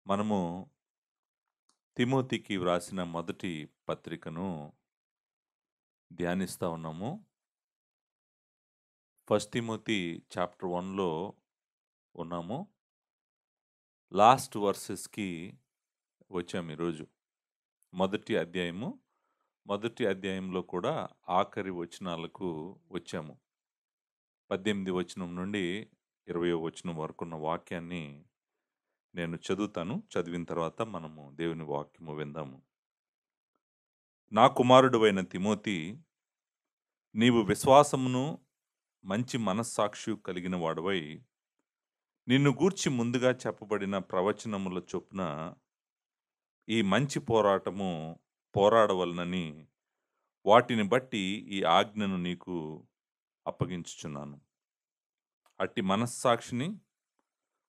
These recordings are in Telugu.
మనము తిమోతికి వ్రాసిన మొదటి పత్రికను ధ్యానిస్తా ఉన్నాము. ఫస్ట్ తిమోతి చాప్టర్ 1లో ఉన్నాము. లాస్ట్ వర్సెస్‌కి వచ్చాము ఈరోజు. మొదటి అధ్యాయము. మొదటి అధ్యాయంలో కూడా ఆఖరి వచనాలకు వచ్చాము. 18 వచనం నుండి 20 వచనం వరకున్న వాక్యాన్ని నేను చదువుతాను. చదివిన తర్వాత మనము దేవుని వాక్యము విందాము. నా కుమారుడవైన తిమోతి, నీవు విశ్వాసమును మంచి మనస్సాక్షి కలిగిన వాడవై నిన్ను గూర్చి ముందుగా చెప్పబడిన ప్రవచనముల చొప్పున ఈ మంచి పోరాటము పోరాడవలనని వాటిని బట్టి ఈ ఆజ్ఞను నీకు అప్పగించుచున్నాను. అట్టి మనస్సాక్షిని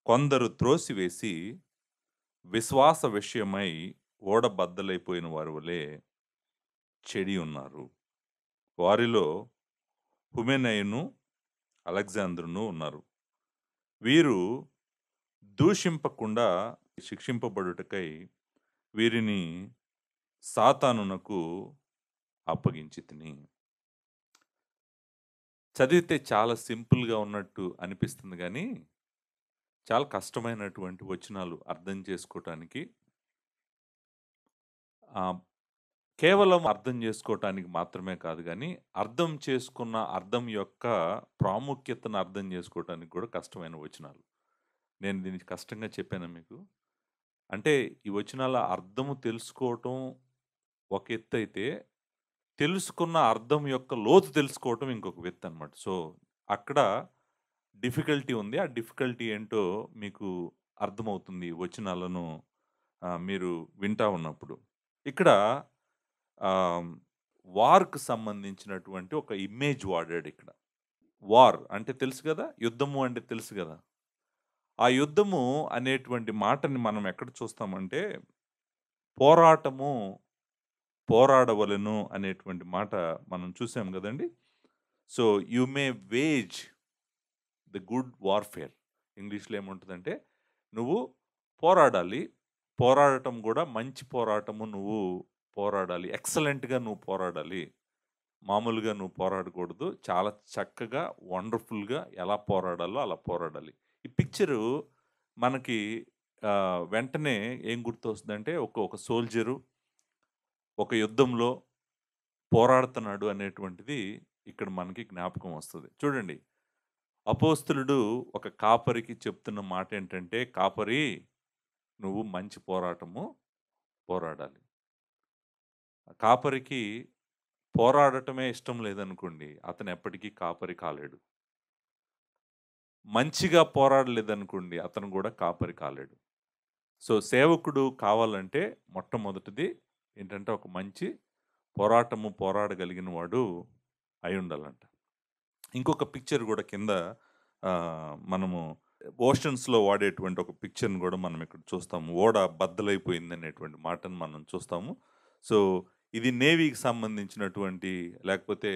కొందరు త్రోసివేసి విశ్వాస విషయమై ఓడబద్దలైపోయిన వారి వలె చెడి ఉన్నారు. వారిలో హుమెనయును అలెగ్జాంద్రును ఉన్నారు. వీరు దూషింపకుండా శిక్షింపబడుటకై వీరిని సాతానునకు అప్పగించితిని. చదివితే చాలా సింపుల్‌గా ఉన్నట్టు అనిపిస్తుంది గానీ, చాలా కష్టమైనటువంటి వచనాలు అర్థం చేసుకోటానికి. ఆహ్, కేవలం అర్థం చేసుకోటానికి మాత్రమే కాదు గానీ, అర్థం చేసుకున్న అర్థం యొక్క ప్రాముఖ్యతను అర్థం చేసుకోటానికి కూడా కష్టమైన వచనాలు. నేను దీన్ని కష్టంగా చెప్పానా మీకు? అంటే ఈ వచనాల అర్థము తెలుసుకోవటం ఒక ఎత్తైతే, తెలుసుకున్న అర్థం యొక్క లోతు తెలుసుకోవటం ఇంకొక ఎత్తనమాట. సో, అక్కడ డిఫికల్టీ ఉంది. ఆ డిఫికల్టీ ఏంటో మీకు అర్థమవుతుంది ఈ వచనాలను మీరు వింటా ఉన్నప్పుడు. ఇక్కడ ఆహ్, వార్‌కి సంబంధించినటువంటి ఒక ఇమేజ్ వాడాడిక్కడ. వార్ అంటే తెలుసు గదా! యుద్ధము అంటే తెలుసు గదా! ఆ యుద్ధము అనేటువంటి మాటని మనం ఎక్కడ చూస్తామంటే, పోరాటము పోరాడవలెను అనేటువంటి మాట మనం చూసాం గదండీ! So, you may wage the good warfare. ఇంగ్లీష్‌లో ఏముంటదంటే, నువ్వు పోరాడాలి. పోరాడటం గూడా మంచి పోరాటము నువ్వు పోరాడాలి. ఎక్సలెంట్‌గా నువ్వు పోరాడాలి. మామూలుగా నువ్వు పోరాడకూడదు. చాలా చక్కగా, వండర్‌ఫుల్‌గా ఎలా పోరాడాలో అలా పోరాడాలి. ఈ పిక్చరు మనకి వెంటనే ఏం గుర్తొస్తుందంటే, ఒక సోల్జరు ఒక యుద్ధంలో పోరాడుతున్నాడు అనేటువంటిది ఇక్కడ మనకి జ్ఞాపకం వస్తది. చూడండి, అపోస్తలుడు ఒక కాపరికి చెప్తున్న మాటేంటంటే, "కాపరి, నువ్వు మంచి పోరాటము పోరాడాలి." కాపరికి పోరాడటమే ఇష్టం లేదనుకోండి, అతను ఎప్పటికీ కాపరి కాలేడు. మంచిగా పోరాడలేదనుకోండి, అతను గూడా కాపరి కాలేడు. సో, సేవకుడు కావాలంటే మొట్టమొదటిది ఏంటంటే, ఒక మంచి పోరాటము పోరాడగలిగిన వాడు అయ్యుండాలంట. ఇంకొక పిక్చర్ గూడా కింద మనము ఓషన్స్‌లో వాడేటువంటి ఒక పిక్చర్‌ని గూడా మనం ఇక్కడ చూస్తాము. ఓడ బద్దలైపోయిందనేటువంటి మాటను మనం చూస్తాము. సో, ఇది నేవీకి సంబంధించినటువంటి లేకపోతే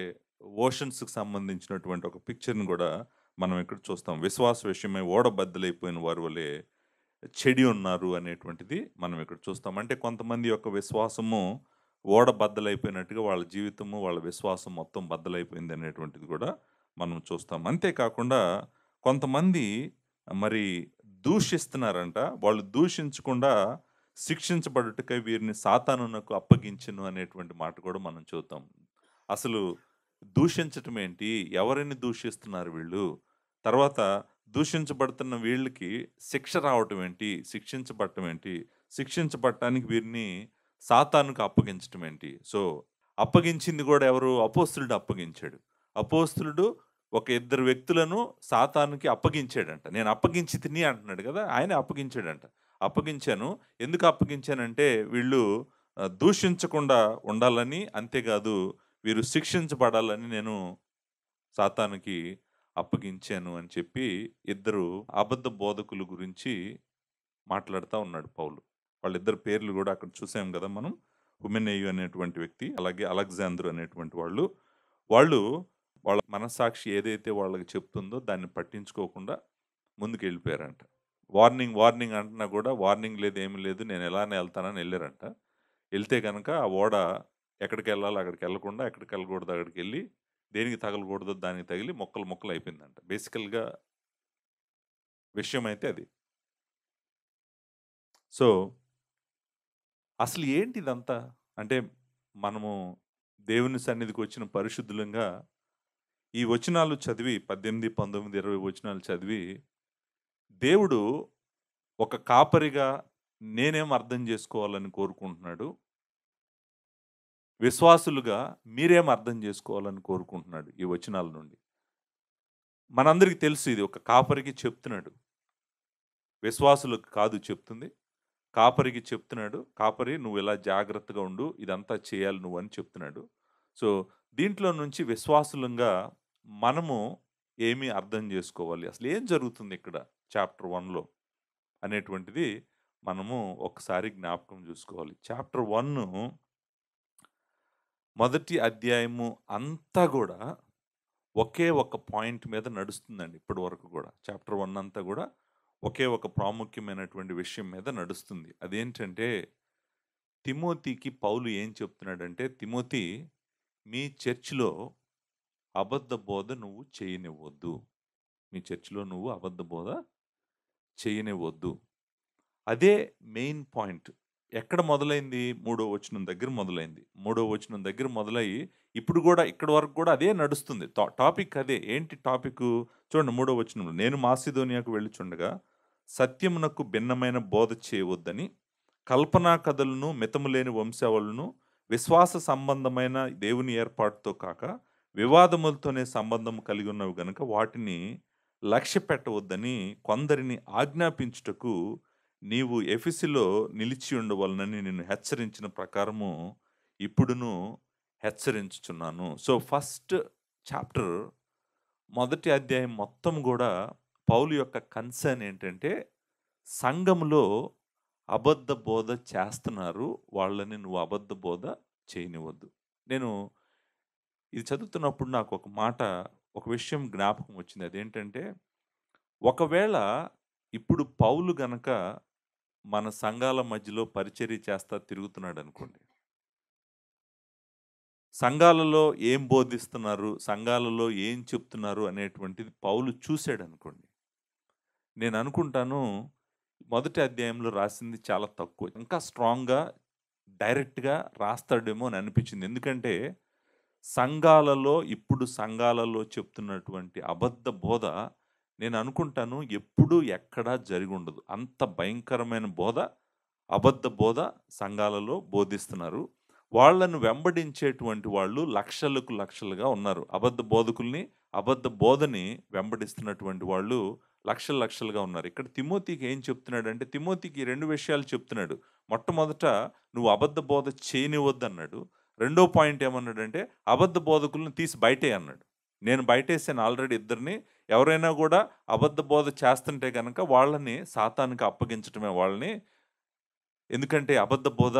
ఓషన్స్‌కి సంబంధించినటువంటి ఒక పిక్చర్‌ని గూడా మనం ఇక్కడ చూస్తాం. విశ్వాస విషయమై ఓడ బద్దలైపోయిన వారి వలె చెడి ఉన్నారు అనేటువంటిది మనం ఇక్కడ చూస్తాం. అంటే కొంతమంది యొక్క విశ్వాసము ఓడ బద్దలైపోయినట్టుగా వాళ్ళ జీవితము, వాళ్ళ విశ్వాసం మొత్తం బద్దలైపోయిందనేటువంటిది గూడా మనం చూస్తాం. అంతే కాకుండా కొంతమంది మరి దూషిస్తున్నారంట. వాళ్ళు దూషించకుండా శిక్షించబడుటకై వీరిని సాతానునకు అప్పగించెను అనేటువంటి మాట కూడా మనం చూద్దాం. అసలు దూషించటం ఏంటి? ఎవరిని దూషిస్తున్నారు వీళ్ళు? తర్వాత దూషించబడుతున్న వీళ్ళకి శిక్ష రావటం ఏంటి? శిక్షించబడటం ఏంటి? శిక్షించబడటానికి వీరిని సాతానుకు అప్పగించటం ఏంటి? సో, అప్పగించింది గూడా ఎవరు? అపోస్తలుడు అప్పగించాడు. అపోస్తలుడు ఒక ఇద్దరు వ్యక్తులను సాతానుకి అప్పగించాడంట. నేను అప్పగించి తిని అంటున్నాడు గదా! ఆయనే అప్పగించాడంట. అప్పగించాను. ఎందుకు అప్పగించానంటే వీళ్ళు దూషించకుండా ఉండాలని, అంతేగాదు వీరు శిక్షించబడాలని నేను సాతానుకి అప్పగించాను అని చెప్పి ఇద్దరు అబద్ధ బోధకుల గురించి మాట్లాడుతా ఉన్నాడు పౌలు. వాళ్ళిద్దరి పేర్లు గూడా అక్కడ చూసాం గదా మనం. హుమెనేయు అనేటువంటి వ్యక్తి, అలాగే అలెగ్జాందర్ అనేటువంటి వాళ్ళు. వాళ్ళు వాళ్ళ మనస్సాక్షి ఏదైతే వాళ్ళకి చెప్తుందో దాన్ని పట్టించుకోకుండా ముందుకెళ్ళిపోయారంట. వార్నింగ్, వార్నింగ్ అంటున్నా కూడా వార్నింగ్ లేదు, ఏమి లేదు, నేను ఎలానే వెళ్తానని వెళ్ళారంట. వెళ్తే గనక ఆ ఓడ ఎక్కడికెళ్ళాలో అక్కడికెళ్ళకుండా, ఎక్కడికెళ్ళకూడదో అక్కడికెళ్ళి, దేనికి తగలకూడదో దానికి తగిలి ముక్కలు ముక్కలు అయిపోయిందంట. బేసికల్‌గా విషయం అయితే అది. సో, అసలు ఏంటి ఇదంతా? అంటే మనము దేవుని సన్నిధికొచ్చిన పరిశుద్ధులంగా ఈ వచనాలు చదివి 18, 19, 20 వచనాలు చదివి దేవుడు ఒక కాపరిగా నేనేం అర్థం చేసుకోవాలని కోరుకుంటున్నాడు? విశ్వాసులుగా మీరేం అర్థం చేసుకోవాలని కోరుకుంటున్నాడు ఈ వచనాల నుండి? మనందరికీ తెలుసు ఇది ఒక కాపరికి చెప్తున్నాడు. విశ్వాసులకు కాదు చెప్తుంది. కాపరికి చెప్తున్నాడు. కాపరి నువ్వు ఇలా జాగ్రత్తగా ఉండు. ఇదంతా చేయాలి నువ్వు అని చెప్తున్నాడు. సో, దీంట్లో నుంచి విశ్వాసులంగా మనము ఏమి అర్థం చేసుకోవాలి? అసలు ఏం జరుగుతుంది ఇక్కడ చాప్టర్ 1లో అనేటువంటిది మనము ఒకసారి జ్ఞాపకం చూసుకోవాలి. చాప్టర్ 1 మొదటి అధ్యాయము అంతా గూడా ఒకే ఒక పాయింట్ మీద నడుస్తుందండి ఇప్పటి వరకు గూడా. చాప్టర్ 1 అంతా గూడా ఒకే ఒక ప్రాముఖ్యమైనటువంటి విషయం మీద నడుస్తుంది. అదేంటంటే తిమోతికి పౌలు ఏం చెప్తున్నాడంటే, తిమోతి మీ చర్చ్‌లో అబద్ధ బోధ నువ్వు చేయనివ్వొద్దు. మీ చర్చ్‌లో నువ్వు అబద్ధ బోధ చేయనివ్వొద్దు. అదే మెయిన్ పాయింట్. ఎక్కడ మొదలైంది? మూడో వచనం దగ్గర మొదలైంది. మూడో వచనం దగ్గర మొదలయ్యి, ఇప్పుడు గూడా ఇక్కడి వరకు గూడా అదే నడుస్తుంది. టాపిక్ అదే. ఏంటి టాపిక్కు? చూడండి మూడో వచనంలో. నేను మాసిదోనియాకు వెళ్ళుచుండగా, సత్యమునకు భిన్నమైన బోధ చేయవద్దని, కల్పనా కథలను, మితము లేని వంశావళులను, విశ్వాస సంబంధమైన దేవుని ఏర్పాటుతో కాక, వివాదములతోనే సంబంధం కలిగి ఉన్నవి గనుక, వాటిని లక్ష్యపెట్టవద్దని కొందరిని ఆజ్ఞాపించుటకు నీవు ఎఫెసులో నిలిచి ఉండవలనని నిన్ను హెచ్చరించిన ప్రకారము ఇప్పుడును హెచ్చరించుచున్నాను. సో, ఫస్ట్ చాప్టర్ మొదటి అధ్యాయం మొత్తం గూడా పౌలు యొక్క కన్సర్న్ ఏంటంటే, సంఘములో అబద్ధ బోధ చేస్తున్నారు. వాళ్ళని నువ్వు అబద్ధ బోధ చేయనివ్వద్దు. నేను ఇది చదువుతున్నప్పుడు నాకు ఒక మాట, ఒక విషయం జ్ఞాపకం వచ్చింది. అదేంటంటే, ఒకవేళ ఇప్పుడు పౌలు గనక మన సంఘాల మధ్యలో పరిచర్య చేస్తా తిరుగుతున్నాడనుకోండి. సంఘాలలో ఏం బోధిస్తున్నారు, సంఘాలలో ఏం చెప్తున్నారు అనేటువంటిది పౌలు చూసాడనుకోండి. నేననుకుంటాను మొదటి అధ్యాయంలో రాసింది చాలా తక్కువ. ఇంకా స్ట్రాంగ్‌గా, డైరెక్ట్‌గా రాస్తాడేమో అని అనిపించింది. ఎందుకంటే సంఘాలలో ఇప్పుడు సంఘాలలో చెప్తున్నటువంటి అబద్ధ బోధ నేననుకుంటాను ఎప్పుడూ ఎక్కడా జరిగుండదు. అంత భయంకరమైన బోధ, అబద్ధ బోధ సంఘాలలో బోధిస్తున్నారు. వాళ్ళను వెంబడించేటువంటి వాళ్ళు లక్షలకు లక్షలుగా ఉన్నారు. అబద్ధ బోధకుల్ని, అబద్ధ బోధని వెంబడిస్తున్నటువంటి వాళ్ళు లక్షలు లక్షలుగా ఉన్నారు. ఇక్కడ తిమోతికి ఏం చెప్తున్నాడంటే, తిమోతికి 2 విషయాలు చెప్తున్నాడు. మొట్టమొదట నువ్వు అబద్ధ బోధ చేయనివ్వద్దన్నాడు. రెండో పాయింట్ ఏమన్నాడంటే, అబద్ధ బోధకులను తీసి బయటేయి అన్నాడు. నేను బయటేసాను ఆల్రెడీ ఇద్దరిని. ఎవరైనా గూడా అబద్ధ బోధ చేస్తుంటే గనక వాళ్ళని సాతానుకి అప్పగించటమే వాళ్ళని. ఎందుకంటే అబద్ధ బోధ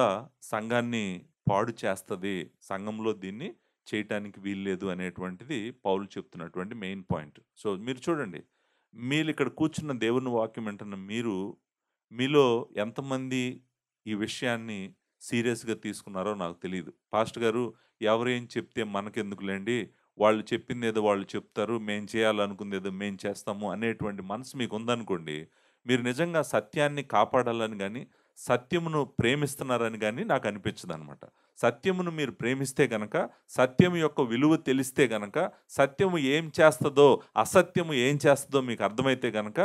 సంఘాన్ని పాడు చేస్తది. సంఘంలో దీన్ని చేయటానికి వీల్లేదు అనేటువంటిది పౌలు చెప్తున్నటువంటి మెయిన్ పాయింట్. సో, మీరు చూడండి. మీరిక్కడ కూర్చున్న దేవుని వాక్యం వింటున్న మీరు, మీలో ఎంతమంది ఈ విషయాన్ని సీరియస్‌గా తీసుకున్నారో నాకు తెలీదు. పాస్టర్ గారు ఎవరేం చెప్తే మనకెందుకులెండి. వాళ్ళు చెప్పిందేదో వాళ్ళు చెప్తారు. మేము చేయాలనుకుందేదో మేము చేస్తాము అనేటువంటి మనసు మీకుందనుకోండి. మీరు నిజంగా సత్యాన్ని కాపాడాలని గాని, సత్యమును ప్రేమిస్తున్నారని గాని నాకనిపించదనమాట. సత్యమును మీరు ప్రేమిస్తే గనక, సత్యం యొక్క విలువ తెలిస్తే గనక, సత్యము ఏం చేస్తదో, అసత్యము ఏం చేస్తదో మీకు అర్థమైతే గనక,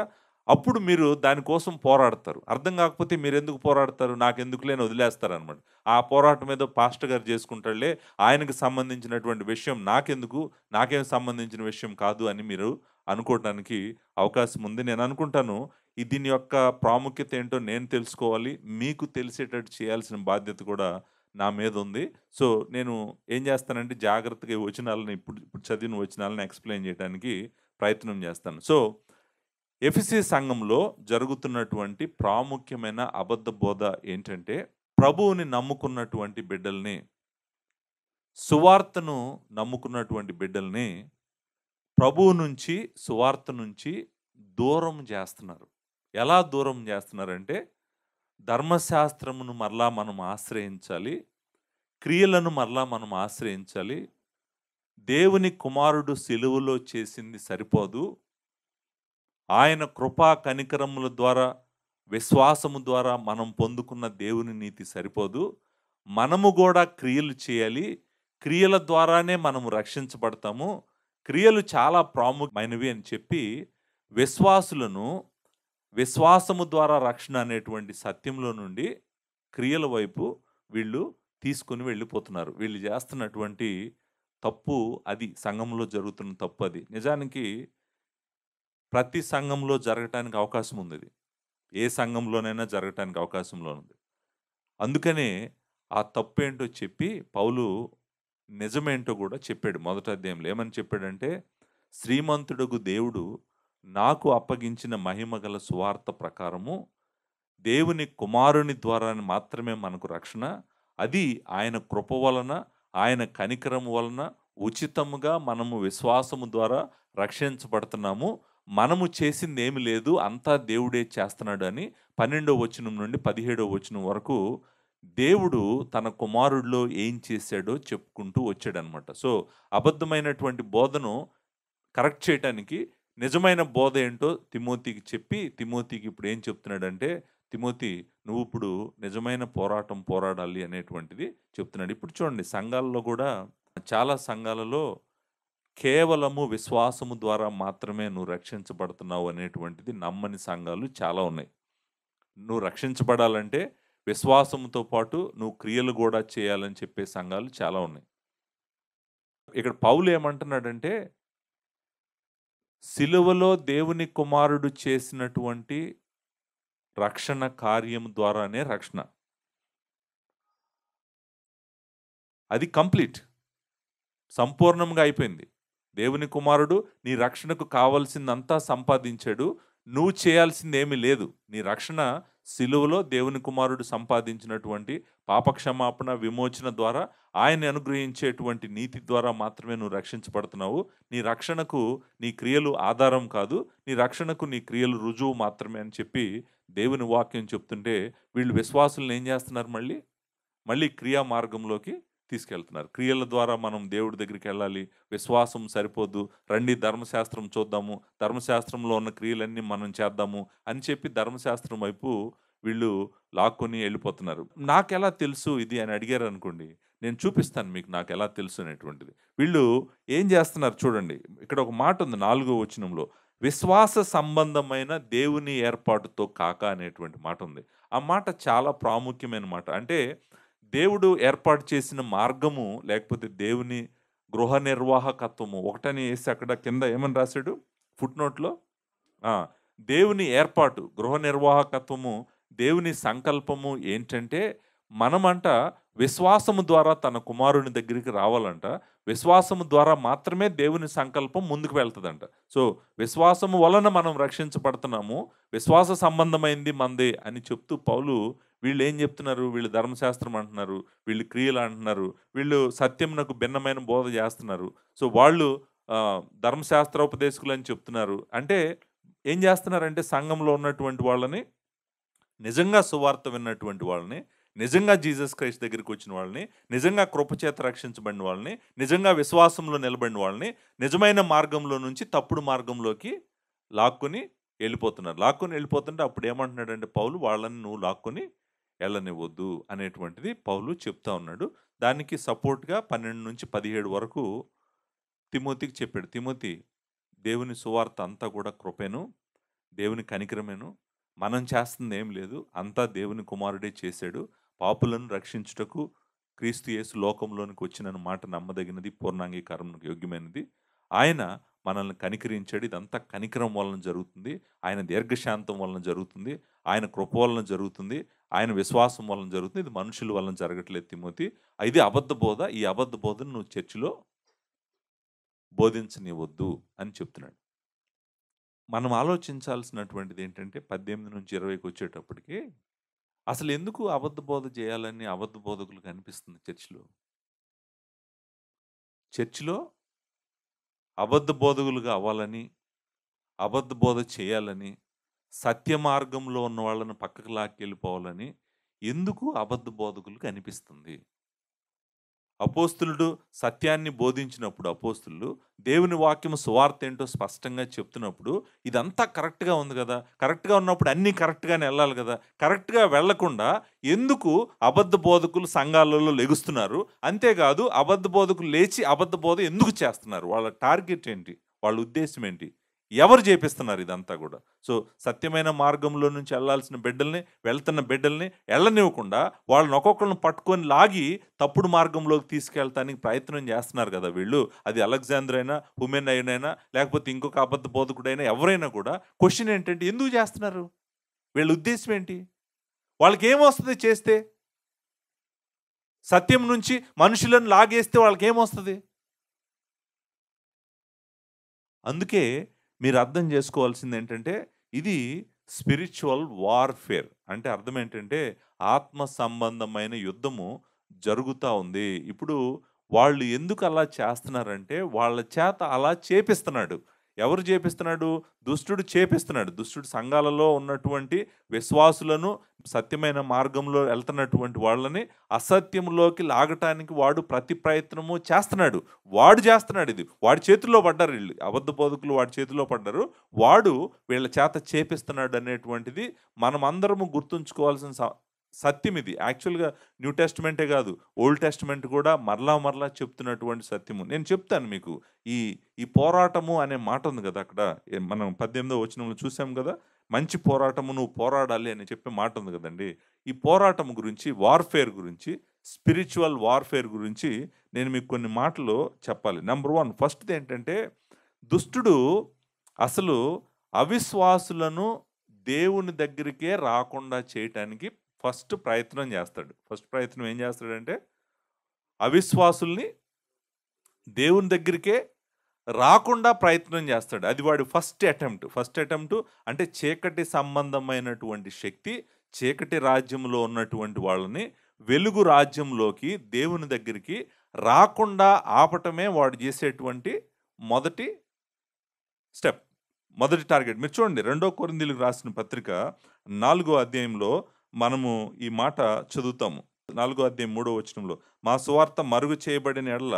అప్పుడు మీరు దాని కోసం పోరాడతారు. అర్థం కాకపోతే మీరెందుకు పోరాడతారు? నాకెందుకులే అని వదిలేస్తారనమాట. ఆ పోరాటం ఏదో పాస్టర్ గారు చేసుకుంటాడులే, ఆయనకు సంబంధించినటువంటి విషయం నాకెందుకు? నాకేం సంబంధించిన విషయం కాదు అని మీరు అనుకోవటానికి అవకాశం ఉంది. నేను అనుకుంటాను దీని యొక్క ప్రాముఖ్యత ఏంటో నేను తెలుసుకోవాలి. మీకు తెలిసేటట్టు చేయాల్సిన బాధ్యత కూడా నా మీద ఉంది. సో, నేను ఏం చేస్తానంటే జాగ్రత్తగా ఈ వచనాలను ఇప్పుడు ఇప్పుడు చదివిన వచనాలను ఎక్స్‌ప్లెయిన్ చేయడానికి ప్రయత్నం చేస్తాను. సో, ఎఫెసీ సంఘంలో జరుగుతున్నటువంటి ప్రాముఖ్యమైన అబద్ధ బోధ ఏంటంటే, ప్రభువుని నమ్ముకున్నటువంటి బిడ్డల్ని, సువార్తను నమ్ముకున్నటువంటి బిడ్డల్ని ప్రభువు నుంచి, సువార్త నుంచి దూరం చేస్తున్నారు. ఎలా దూరం చేస్తున్నారంటే, ధర్మశాస్త్రమును మరలా మనం ఆశ్రయించాలి. క్రియలను మరలా మనం ఆశ్రయించాలి. దేవుని కుమారుడు సిలువలో చేసింది సరిపోదు. ఆయన కృపా కనికరముల ద్వారా, విశ్వాసము ద్వారా మనం పొందుకున్న దేవుని నీతి సరిపోదు. మనము గూడా క్రియలు చేయాలి. క్రియల ద్వారానే మనము రక్షించబడతాము. క్రియలు చాలా ప్రాముఖ్యమైనవి అని చెప్పి, విశ్వాసులను విశ్వాసము ద్వారా రక్షణ అనేటువంటి సత్యంలో నుండి క్రియల వైపు వీళ్ళు తీసుకొని వెళ్ళిపోతున్నారు. వీళ్ళు చేస్తున్నటువంటి తప్పు అది. సంఘంలో జరుగుతున్న తప్పు అది. నిజానికి ప్రతి సంఘంలో జరగటానికి అవకాశం ఉందిది. ఏ సంఘంలోనైనా జరగటానికి అవకాశంలో ఉంది. అందుకనే ఆ తప్పేంటో చెప్పి పౌలు నిజమేంటో గూడా చెప్పాడు మొదటి అధ్యాయంలో. ఏమని చెప్పాడంటే, శ్రీమంతుడగు దేవుడు నాకు అప్పగించిన మహిమగల సువార్త ప్రకారము దేవుని కుమారుని ద్వారా మాత్రమే మనకు రక్షణ. అది ఆయన కృప వలన, ఆయన కనికరము వలన ఉచితముగా మనము విశ్వాసము ద్వారా రక్షించబడుతున్నాము. మనము చేసిందేమి లేదు. అంతా దేవుడే చేస్తున్నాడు అని 12వ వచనం నుండి 17వ వచనం వరకు దేవుడు తన కుమారుడిలో ఏం చేశాడో చెప్పుకుంటూ వచ్చాడనమాట. సో, అబద్ధమైనటువంటి బోధను కరెక్ట్ చేయటానికి నిజమైన బోధ ఏంటో తిమోతికి చెప్పి, తిమోతికి ఇప్పుడు ఏం చెప్తున్నాడంటే, తిమోతి నువ్విప్పుడు నిజమైన పోరాటం పోరాడాలి అనేటువంటిది చెప్తున్నాడు. ఇప్పుడు చూడండి సంఘాల్లో గూడా చాలా సంఘాలలో కేవలము విశ్వాసము ద్వారా మాత్రమే నువ్వు రక్షించబడుతున్నావు అనేటువంటిది నమ్మని సంఘాలు చాలా ఉన్నాయి. నువ్వు రక్షించబడాలంటే విశ్వాసముతో పాటు నువ్వు క్రియలు గూడా చేయాలని చెప్పే సంఘాలు చాలా ఉన్నాయి. ఇక్కడ పౌలు ఏమంటున్నాడంటే, సిలువలో దేవుని కుమారుడు చేసినటువంటి రక్షణ కార్యం ద్వారానే రక్షణ. అది కంప్లీట్. సంపూర్ణంగా అయిపోయింది. దేవుని కుమారుడు నీ రక్షణకు కావాల్సిందంతా సంపాదించాడు. నువ్వు చేయాల్సిందేమీ లేదు. నీ రక్షణ సిలువలో దేవుని కుమారుడు సంపాదించినటువంటి పాపక్షమాపణ, విమోచన ద్వారా ఆయన అనుగ్రహించేటువంటి నీతి ద్వారా మాత్రమే నువ్వు రక్షించబడుతున్నావు. నీ రక్షణకు నీ క్రియలు ఆధారం కాదు. నీ రక్షణకు నీ క్రియలు రుజువు మాత్రమే అని చెప్పి దేవుని వాక్యం చెప్తుంటే, వీళ్ళు విశ్వాసులను ఏం చేస్తున్నారు మళ్ళీ? మళ్ళీ క్రియా మార్గంలోకి తీసుకెళ్తున్నారు. క్రియల ద్వారా మనం దేవుడి దగ్గరికెళ్ళాలి. విశ్వాసం సరిపోదు. రండి ధర్మశాస్త్రం చూద్దాము. ధర్మశాస్త్రంలో ఉన్న క్రియలన్నీ మనం చేద్దాము అని చెప్పి ధర్మశాస్త్రం వైపు వీళ్ళు లాక్కొని ఎళ్ళిపోతున్నారు. నాకెలా తెలుసు ఇది అని అడిగారనుకోండి, నేను చూపిస్తాను మీకు నాకెలా తెలుసు అనేటువంటిది. వీళ్ళు ఏం చేస్తున్నారు చూడండి. ఇక్కడ ఒక మాట ఉంది 4వ వచనంలో. విశ్వాస సంబంధమైన దేవుని ఏర్పాటుతో కాక అనేటువంటి మాట ఉంది. ఆ మాట చాలా ప్రాముఖ్యమైన మాట. అంటే దేవుడు ఏర్పాటు చేసిన మార్గము, లేకపోతే దేవుని గృహ నిర్వాహకత్వము ఒకటని ఏసి అక్కడ కింద ఏమని రాసాడు ఫుట్‌నోట్‌లో? ఆ! దేవుని ఏర్పాటు, గృహ నిర్వాహకత్వము, దేవుని సంకల్పము ఏంటంటే, మనమంట విశ్వాసము ద్వారా తన కుమారుని దగ్గరికి రావాలంట. విశ్వాసము ద్వారా మాత్రమే దేవుని సంకల్పం ముందుకు వెళ్తదంట. సో, విశ్వాసము వలన మనం రక్షించబడుతున్నాము. విశ్వాస సంబంధమైంది మనది అని చెప్తూ పౌలు వీళ్ళేం చెప్తున్నారు? వీళ్ళు ధర్మశాస్త్రం అంటున్నారు. వీళ్ళు క్రియలు అంటున్నారు. వీళ్ళు సత్యమునకు భిన్నమైన బోధ చేస్తున్నారు. సో, వాళ్ళు ధర్మశాస్త్రోపదేశకులని చెప్తున్నారు. అంటే ఏం చేస్తున్నారంటే సంఘంలో ఉన్నటువంటి వాళ్ళని, నిజంగా సువార్త విన్నటువంటి వాళ్ళని, నిజంగా జీసస్ క్రైస్ట్ దగ్గరికొచ్చిన వాళ్ళని, నిజంగా కృపచేత రక్షించబడిన వాళ్ళని, నిజంగా విశ్వాసంలో నిలబడిన వాళ్ళని, నిజమైన మార్గంలో నుంచి తప్పుడు మార్గంలోకి లాక్కొని ఎళ్ళిపోతున్నారు. లాక్కొని ఎళ్ళిపోతుంటే అప్పుడేమంటున్నాడంటే పౌలు, వాళ్ళని నువ్వు లాక్కొని ఎళ్ళనివ్వొద్దు అనేటువంటిది పౌలు చెప్తా ఉన్నాడు. దానికి సపోర్ట్‌గా 12-17 వరకు తిమోతికి చెప్పాడు. తిమోతి, దేవుని సువార్త అంతా కూడా కృపేను, దేవుని కనికరమేను. మనం చేస్తుందేం లేదు. అంతా దేవుని కుమారుడే చేశాడు. పాపులను రక్షించుటకు క్రీస్తు యేసు లోకంలోనికి వచ్చినన్న మాట నమ్మదగినది, పూర్ణాంగీకారమునకు యోగ్యమైనది. ఆయన మనల్ని కనికరించాడు. ఇదంతా కనికరం వలన జరుగుతుంది. ఆయన దీర్ఘశాంతం వలన జరుగుతుంది. ఆయన కృప వలన జరుగుతుంది. ఆయన విశ్వాసం వలన జరుగుతుంది. ఇది మనుషుల వలన జరగట్లేదు తిమోతి. ఇది అబద్ధ బోధ. ఈ అబద్ధ బోధను నువ్వు చర్చిలో బోధించనివ్వొద్దు అని చెప్తున్నాడు. మనం ఆలోచించాల్సినటువంటిది ఏంటంటే 18-20కి వచ్చేటప్పటికి అసలు ఎందుకు అబద్ధ బోధ చేయాలని అబద్ధ బోధకులకు అనిపిస్తుంది చర్చిలో? చర్చిలో అబద్ధ బోధకులుగా అవ్వాలని, అబద్ధ బోధ చేయాలని, సత్య మార్గంలో ఉన్న వాళ్ళని పక్కకు లాక్కెళ్ళిపోవాలని ఎందుకు అబద్ధ బోధకులకు అనిపిస్తుంది? అపోస్తులుడు సత్యాన్ని బోధించినప్పుడు అపోస్తులు దేవుని వాక్యం సువార్త ఏంటో స్పష్టంగా చెప్తున్నప్పుడు ఇదంతా కరెక్ట్‌గా ఉంది గదా! కరెక్ట్‌గా ఉన్నప్పుడు అన్నీ కరెక్ట్‌గానే ఎళ్ళాలి గదా! కరెక్ట్‌గా వెళ్ళకుండా ఎందుకు అబద్ధ బోధకులు సంఘాలలో లెగుస్తున్నారు? అంతేకాదు అబద్ధ బోధకులు లేచి అబద్ధ బోధ ఎందుకు చేస్తున్నారు? వాళ్ళ టార్గెట్ ఏంటి? వాళ్ళ ఉద్దేశ్యం ఏంటి? ఎవరు చేపిస్తున్నారు ఇదంతా గూడా? సో, సత్యమైన మార్గంలో నుంచి ఎళ్ళాల్సిన బిడ్డల్ని, వెళ్తున్న బిడ్డల్ని ఎళ్ళనివ్వకుండా వాళ్ళని ఒక్కొక్కళ్ళని పట్టుకొని లాగి తప్పుడు మార్గంలోకి తీసుకెళ్ళటానికి ప్రయత్నం చేస్తున్నారు కదా వీళ్ళు. అది అలెగ్జాండర్ అయినా, హుమెనైన్ అయినా, లేకపోతే ఇంకొక అబద్ధ బోధకుడైనా ఎవరైనా కూడా క్వెషన్ ఏంటంటే ఎందుకు చేస్తున్నారు? వీళ్ళ ఉద్దేశ్యం ఏంటి? వాళ్ళకేమొస్తది చేస్తే? సత్యం నుంచి మనుషులను లాగేస్తే వాళ్ళకేమొస్తది? అందుకే మీరు అర్థం చేసుకోవాల్సిందేంటంటే, ఇది స్పిరిచ్యువల్ వార్‌ఫేర్. అంటే అర్థం ఏంటంటే, ఆత్మ సంబంధమైన యుద్ధము జరుగుతా ఉంది. ఇప్పుడు వాళ్ళు ఎందుకు అలా చేస్తున్నారంటే, వాళ్ళ చేత అలా చేపిస్తున్నాడు. ఎవరు చేపిస్తున్నాడు? దుష్టుడు చేపిస్తున్నాడు. దుష్టుడు సంఘాలలో ఉన్నటువంటి విశ్వాసులను సత్యమైన మార్గంలో ఎళ్తున్నటువంటి వాళ్ళని అసత్యంలోకి లాగటానికి వాడు ప్రతి ప్రయత్నము చేస్తున్నాడు. వాడు చేస్తున్నాడిది. వాడి చేతుల్లో పడ్డారు ఈళ్ళు. అబద్ధ బోధకులు వాడి చేతిలో పడ్డారు. వాడు వీళ్ళ చేత చేపిస్తున్నాడనేటువంటిది మనమందరము గుర్తుంచుకోవాల్సిన సత్యం ఇది. యాక్చువల్‌గా న్యూ టెస్టమెంటే గాదు. ఓల్డ్ టెస్టమెంట్ కూడా మరలా మరలా చెప్తున్నటువంటి సత్యము. నేను చెప్తాను మీకు. ఈ ఈ పోరాటము అనే మాట ఉంది గదా! అక్కడ. మనం 18వ వచనంలో చూసాం గదా! మంచి పోరాటము నువ్వు పోరాడాలి అని చెప్పే మాట ఉంది గదండీ! ఈ పోరాటం గురించి, వార్‌ఫేర్ గురించి, స్పిరిచ్యువల్ వార్‌ఫేర్ గురించి నేను మీకు కొన్ని మాటలు చెప్పాలి. నంబర్ 1 ఫస్ట్‌దేంటంటే దుష్టుడు అసలు అవిశ్వాసులను దేవుని దగ్గరికే రాకుండా చేయటానికి ఫస్ట్ ప్రయత్నం చేస్తాడు. ఫస్ట్ ప్రయత్నం ఏం చేస్తాడంటే అవిశ్వాసుల్ని దేవుని దగ్గరికే రాకుండా ప్రయత్నం చేస్తాడు. అది వాడి ఫస్ట్ అటెంప్ట్. ఫస్ట్ అటెంప్ట్ అంటే చీకటి సంబంధమైనటువంటి శక్తి, చీకటి రాజ్యంలో ఉన్నటువంటి వాళ్ళని వెలుగు రాజ్యంలోకి, దేవుని దగ్గరికి రాకుండా ఆపటమే వాడు చేసేటువంటి మొదటి స్టెప్. మొదటి టార్గెట్. మీరు చూడండి 2 కొరింథీయులకు రాసిన పత్రిక 4 అధ్యాయంలో మనము ఈ మాట చదువుతాము. 4 అధ్యాయం 3 వచనంలో, మా సువార్త మరుగు చేయబడిన యెడల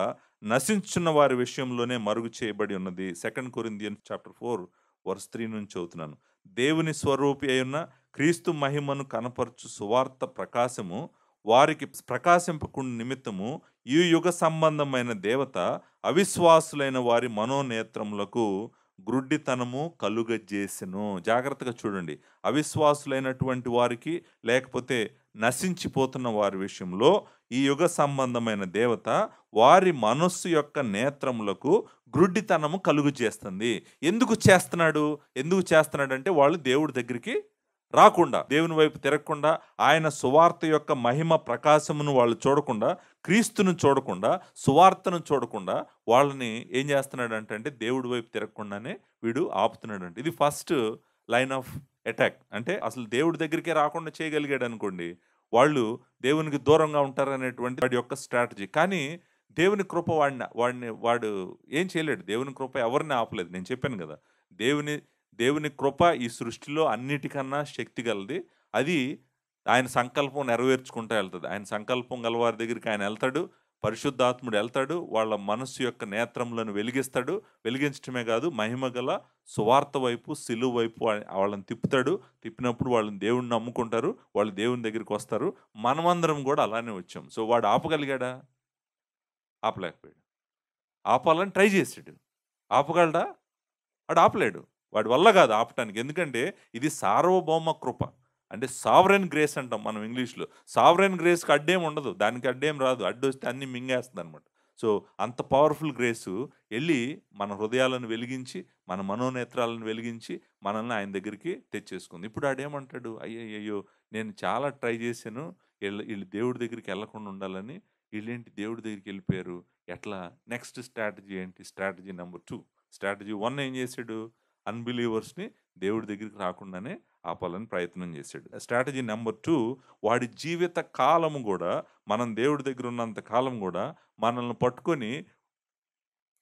నశించుచున్న వారి విషయంలోనే మరుగు చేయబడి ఉన్నది. 2 కొరింథియన్స్ చాప్టర్ 4 వర్స్ 3 నుంచి చదువుతున్నాను. దేవుని స్వరూపి అయున్న క్రీస్తు మహిమను కనపరచు సువార్త ప్రకాశము వారికి ప్రకాశింపకుండా నిమిత్తము ఈ యుగ సంబంధమైన దేవత అవిశ్వాసులైన వారి మనోనేత్రములకు గ్రుడ్డితనము కలుగజేసెను. జాగ్రత్తగా చూడండి. అవిశ్వాసులైనటువంటి వారికి లేకపోతే నశించిపోతున్న వారి విషయంలో ఈ యుగ సంబంధమైన దేవత వారి మనస్సు యొక్క నేత్రములకు గ్రుడ్డితనము కలుగజేస్తుంది. ఎందుకు చేస్తున్నాడు? ఎందుకు చేస్తున్నాడంటే వాళ్ళు దేవుడి దగ్గరికి రాకుండా, దేవుని వైపు తిరగకుండా, ఆయన సువార్త యొక్క మహిమ ప్రకాశమును వాళ్ళు చూడకుండా, క్రీస్తును చూడకుండా, సువార్తను చూడకుండా వాళ్ళని ఏం చేస్తున్నాడంటే దేవుడి వైపు తిరగకుండానే వీడు ఆపుతున్నాడంట. ఇది ఫస్ట్ లైన్ ఆఫ్ అటాక్. అంటే అసలు దేవుడి దగ్గరికే రాకుండా చేయగలిగాడనుకోండి, వాళ్ళు దేవునికి దూరంగా ఉంటారనేటువంటి వాడి యొక్క స్ట్రాటజీ. కానీ దేవుని కృప వాడు ఏం చేయలేడు. దేవుని కృప ఎవరిని ఆపలేదు. నేను చెప్పాను గదా! దేవుని దేవుని కృప ఈ సృష్టిలో అన్నిటికన్నా శక్తి గలది. అది ఆయన సంకల్పం నెరవేర్చుకుంటా ఎళ్తది. ఆయన సంకల్పం గలవారి దగ్గరికి ఆయన ఎళ్తాడు. పరిశుద్ధాత్ముడు ఎళ్తాడు. వాళ్ళ మనస్సు యొక్క నేత్రములను వెలిగిస్తాడు. వెలిగించటమే కాదు, మహిమగల సువార్త వైపు, సిలువ వైపు వాళ్ళని తిప్పుతాడు. తిప్పినప్పుడు వాళ్ళని దేవుడిని నమ్ముకుంటారు. వాళ్ళు దేవుని దగ్గరికొస్తారు. మనమందరం గూడా అలానే వచ్చాం. సో, వాడు ఆపగలిగాడా? ఆపలేకపోయాడు. ఆపాలని ట్రై చేసాడు. ఆపగలడా? వాడు ఆపలేడు. వాడి వల్ల కాదు ఆపటానికి. ఎందుకంటే ఇది సార్వభౌమ కృప. అంటే సావరెన్ గ్రేస్ అంటాం మనం ఇంగ్లీష్‌లో. సావరెన్ గ్రేస్‌కి అడ్డేం ఉండదు. దానికి అడ్డేం రాదు. అడ్డొస్తే అన్నీ మింగేస్తదనమాట. సో, అంత పవర్‌ఫుల్ గ్రేసు ఎళ్లి మన హృదయాలను వెలిగించి, మన మనోనేత్రాలను వెలిగించి, మనల్ని ఆయన దగ్గరికి తెచ్చేసుకుంది. ఇప్పుడు ఆడేమంటాడు? అయ్యయ్యయ్యో! నేను చాలా ట్రై చేశాను. ఈళ్ళు దేవుడి దగ్గరికి ఎళ్ళకుండా ఉండాలని. ఈళ్ళేంటి దేవుడి దగ్గరికెళ్ళిపోయారు. ఎట్లా? నెక్స్ట్ స్ట్రాటజీ ఏంటి? Strategy number 2. స్ట్రాటజీ 1 ఏం చేసాడు? అన్‌బిలీవర్స్‌ని దేవుడి దగ్గరికి రాకుండానే ఆపాలని ప్రయత్నం చేశాడు. స్ట్రాటజీ నంబర్ 2 వాడి జీవిత కాలము గూడా మనం దేవుడి దగ్గర ఉన్నంత కాలం గూడా మనల్ని పట్టుకొని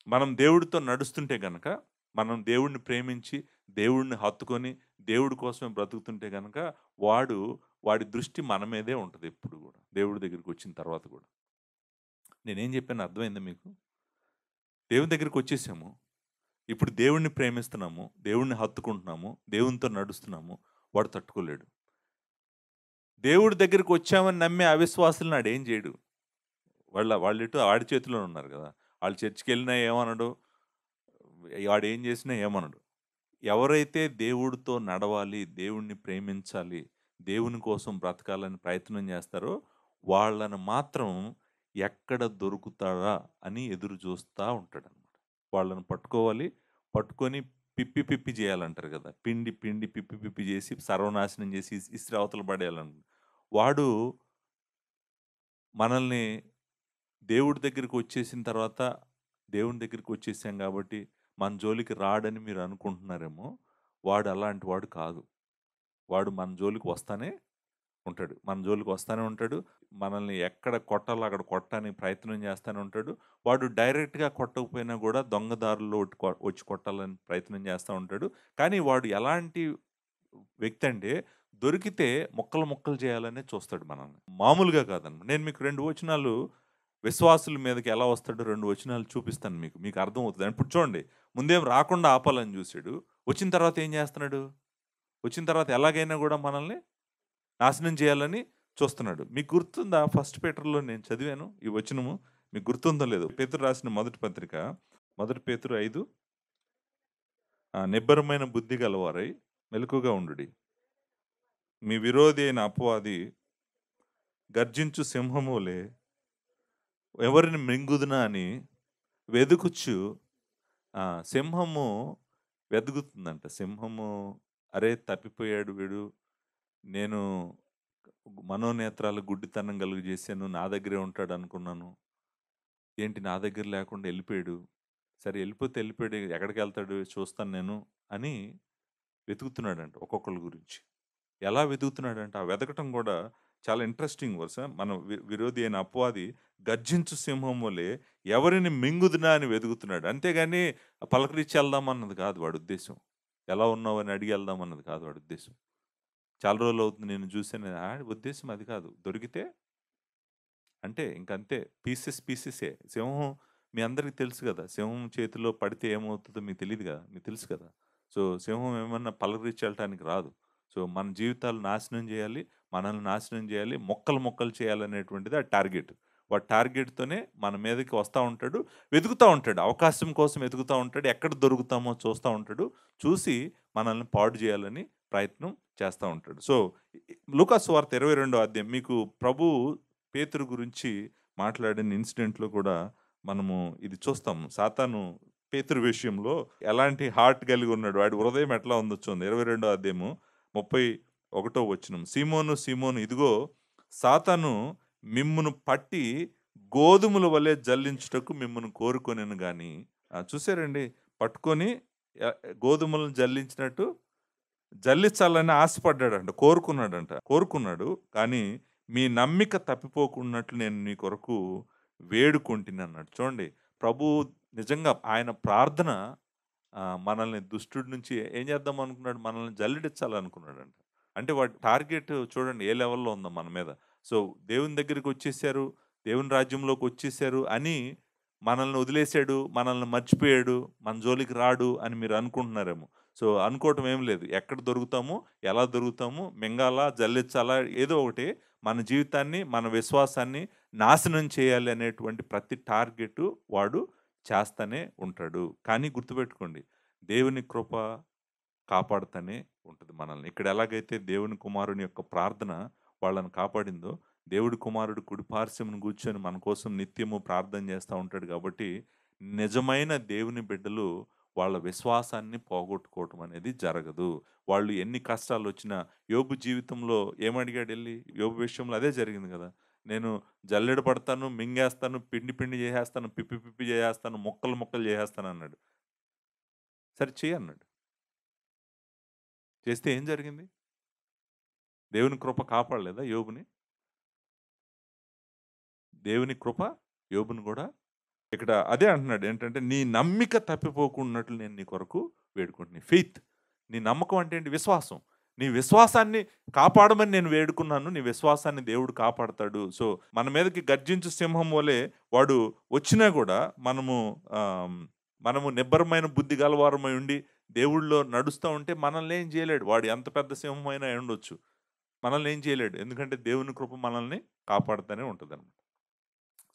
మనం దేవుడితో నడుస్తుంటే గనక, మనం దేవుడిని ప్రేమించి, దేవుడిని హత్తుకొని, దేవుడి కోసమే బ్రతుకుతుంటే గనక వాడి దృష్టి మన మీదే ఉంటది ఎప్పుడు గూడా. దేవుడి దగ్గరికొచ్చిన తర్వాత గూడా. నేనేం చెప్పానో అర్థమైందా మీకు? దేవుని దగ్గరికొచ్చేసాము. ఇప్పుడు దేవుడిని ప్రేమిస్తున్నాము. దేవుడిని హత్తుకుంటున్నాము. దేవునితో నడుస్తున్నాము. వాడు తట్టుకోలేడు. దేవుడి దగ్గరికొచ్చామని నమ్మే అవిశ్వాసులని ఆడేం జేయడు. వాళ్ళెటు ఆడి చేతిలోనే ఉన్నారు గదా! ఆళ్ళు చర్చికెళ్ళినా ఏమనడు. వాడేం జేసినా ఏమనడు. ఎవరైతే దేవుడితో నడవాలి, దేవుడిని ప్రేమించాలి, దేవుని కోసం బ్రతకాలని ప్రయత్నం జేస్తారో, వాళ్ళని మాత్రం ఎక్కడ దొరుకుతాడా అని ఎదురు జూస్తా ఉంటాడనమాట. వాళ్ళని పట్టుకోవాలి. పట్టుకొని పిప్పి పిప్పి జేయాలంటారు గదా! పిండి పిండి పిప్పి పిప్పి జేసి సర్వనాశనం జేసి ఇసిరి అవతల పడేయాలని. వాడు మనల్ని దేవుడి దగ్గరికొచ్చేసిన తర్వాత, దేవుని దగ్గరికొచ్చేసాం గాబట్టి, మన జోలికి రాడని మీరు అనుకుంటున్నారేమో! వాడు అలాంటి వాడు కాదు. వాడు మన జోలికి వస్తానే ఉంటాడు. మన జోలికి వస్తానే ఉంటాడు. మనల్ని ఎక్కడ కొట్టాలో అక్కడ కొట్టడానికి ప్రయత్నం చేస్తానే ఉంటాడు. వాడు డైరెక్ట్‌గా కొట్టకపోయినా గూడా దొంగ దారుల్లో వచ్చి కొట్టాలని ప్రయత్నం చేస్తా ఉంటాడు. కానీ వాడు ఎలాంటి వ్యక్తి అంటే దొరికితే ముక్కలు ముక్కలు చేయాలనే చూస్తాడు మనల్ని. మామూలుగా కాదన్నమాట. నేను మీకు 2 వచనాలు విశ్వాసుల మీదకి ఎలా వస్తాడో 2 వచనాలు చూపిస్తాను మీకు. మీకు అర్థమవుతది. ఇప్పుడు చూడండి. ముందేం రాకుండా ఆపాలని చూసాడు. వచ్చిన తర్వాత ఏం చేస్తున్నాడు? వచ్చిన తర్వాత ఎలాగైనా గూడా మనల్ని నాశనం చేయాలని చూస్తున్నాడు. మీకు గుర్తుందా? ఫస్ట్ పీటర్‌లో నేను చదివాను ఈ వచనము. మీకు గుర్తుందో లేదో? పేతురు రాసిన మొదటి పత్రిక, మొదటి పేతురు 5 నిబ్బరమైన బుద్ధి గలవారై మెలకువగా ఉండుడి. మీ విరోధి అయిన అపవాది గర్జించు సింహమువలె ఎవరిని మృంగుదునా అని వెదుకుచు సింహము వెతుకుతుందంట. సింహము అరే! తప్పిపోయాడు వీడు. నేను మనోనేత్రాలు గుడ్డితనం కలుగజేశాను. నా దగ్గరే ఉంటాడనుకున్నాను. ఏంటి నా దగ్గర లేకుండా ఎళ్ళిపోయాడు. సరే ఎళ్ళిపోతే ఎళ్ళిపోయాడు. ఎక్కడికెళ్తాడు చూస్తాను నేను అని వెతుకుతున్నాడంట ఒక్కొక్కళ్ళ గురించి. ఎలా వెతుకుతున్నాడంటే, ఆ వెతకటం గూడా చాలా ఇంట్రెస్టింగ్ వర్స్. మన విరోధి అయిన అపవాది గర్జించు సింహం వలె ఎవరిని మింగుదునా అని వెతుకుతున్నాడు. అంతేగాని పలకరించి ఎళ్దామన్నది కాదు వాడి ఉద్దేశ్యం. ఎలా ఉన్నావు అని అడిగి ఎళ్దామన్నది కాదు వాడి ఉద్దేశ్యం. చాలా రోజులవుతుంది నిన్ను చూసాను. ఉద్దేశ్యం అది కాదు. దొరికితే అంటే ఇంకంతే. పీసెస్ పీసెసే. సింహం మీ అందరికి తెలుసు గదా! సింహం చేతిలో పడితే ఏమవుతదో మీకు తెలీదు గదా! మీకు తెలుసు కదా! సో, సింహం ఏమన్నా పలకరించి ఎళ్ళటానికి రాదు. సో, మన జీవితాలు నాశనం జేయాలి. మనల్ని నాశనం జేయాలి. మొక్కలు మొక్కలు చేయాలనేటువంటిది ఆ టార్గెట్. వాడు టార్గెట్‌తోనే మన మీదకి వస్తా ఉంటాడు. వెతుకుతా ఉంటాడు. అవకాశం కోసం వెతుకుతా ఉంటాడు. ఎక్కడ దొరుకుతామో చూస్తా ఉంటాడు. చూసి మనల్ని పాడు జేయాలని ప్రయత్నం చేస్తా ఉంటాడు. సో, లూకాసు వార్త 22 అధ్యాయం మీకు ప్రభువు పేతురు గురించి మాట్లాడిన ఇన్సిడెంట్‌లో కూడా మనము ఇది చూస్తాం. సాతాను పేతురు విషయంలో ఎలాంటి హార్ట్ కలిగి ఉన్నాడు. వాడి హృదయం ఎట్లా ఉందో చూడండి. 22 అధ్యాయము 31 వచనం. సీమోను సీమోను ఇదిగో సాతాను మిమ్మును పట్టి గోధుమల వలె జల్లించుటకు మిమ్మును కోరుకొనెను గాని చూసారండి పట్టుకొని య గోధుమలను జల్లించినట్టు జల్లించాలని ఆశపడ్డాడంట. కోరుకున్నాడు. కానీ మీ నమ్మిక తప్పిపోకున్నట్లు నేను నీ కొరకు వేడుకొంటినన్నాడు. చూడండి ప్రభువు నిజంగా ఆయన ప్రార్థన మనల్ని దుష్టుడి నుంచి ఏం చేద్దాం అనుకున్నాడు? మనల్ని జల్లెడించాలనుకున్నాడంట. అంటే వాడి టార్గెట్ చూడండి ఏ లెవెల్‌లో ఉందో మన మీద. సో, దేవుని దగ్గరికొచ్చేసారు, దేవుని రాజ్యంలోకొచ్చేసారు అని మనల్ని వదిలేసాడు, మనల్ని మర్చిపోయాడు, మన జోలికి రాడు అని మీరు అనుకుంటున్నారేమో. సో, అనుకోవటం ఏం లేదు. ఎక్కడ దొరుకుతాము, ఎలా దొరుకుతాము, మింగాలా, జల్లించాలా ఏదో ఒకటి మన జీవితాన్ని, మన విశ్వాసాన్ని నాశనం చేయాలి అనేటువంటి ప్రతి టార్గెటు వాడు చేస్తనే ఉంటాడు. కానీ గుర్తుపెట్టుకోండి, దేవుని కృప కాపాడుతనే ఉంటది మనల్ని. ఇక్కడ ఎలాగైతే దేవుని కుమారుని యొక్క ప్రార్థన వాళ్ళని కాపాడిందో, దేవుడి కుమారుడు కుడి పార్శ్వమున కూర్చొని మన కోసం నిత్యము ప్రార్థన చేస్తా ఉంటాడు కాబట్టి, నిజమైన దేవుని బిడ్డలు వాళ్ళ విశ్వాసాన్ని పోగొట్టుకోవటం అనేది జరగదు. వాళ్ళు ఎన్ని కష్టాలొచ్చినా యోబు జీవితంలో ఏమడిగాడెళ్లి? యోబు విషయంలో అదే జరిగింది గదా! నేను జల్లెడ పడతాను, మింగేస్తాను, పిండి పిండి చేసేస్తాను, పిప్పి పిప్పి చేసేస్తాను, ముక్కలు ముక్కలు చేసేస్తానన్నాడు. సరే చెయ్యి అన్నాడు. చేస్తే ఏం జరిగింది? దేవుని కృప కాపాడలేదా యోబుని? దేవుని కృప యోబుని గూడా ఇక్కడ అదే అంటున్నాడు. ఏంటంటే, నీ నమ్మిక తప్పిపోకున్నట్లు నేను నీ కొరకు వేడుకుంటున్నా. ఫెయిత్. నీ నమ్మకం అంటే ఏంటి? విశ్వాసం. నీ విశ్వాసాన్ని కాపాడమని నేను వేడుకున్నాను. నీ విశ్వాసాన్ని దేవుడు కాపాడతాడు. సో, మన మీదకి గర్జించు సింహం వలె వాడు వచ్చినా గూడా ఆహ్, మనము నిబ్బరమైన బుద్ధి గలవారమై ఉండి దేవుడిలో నడుస్తా ఉంటే మనల్ని ఏం చేయలేడు. వాడు ఎంత పెద్ద సింహమైనా అయ్యుండొచ్చు. మనల్ని ఏం చేయలేడు. ఎందుకంటే దేవుని కృప మనల్ని కాపాడుతూనే ఉంటదనమాట.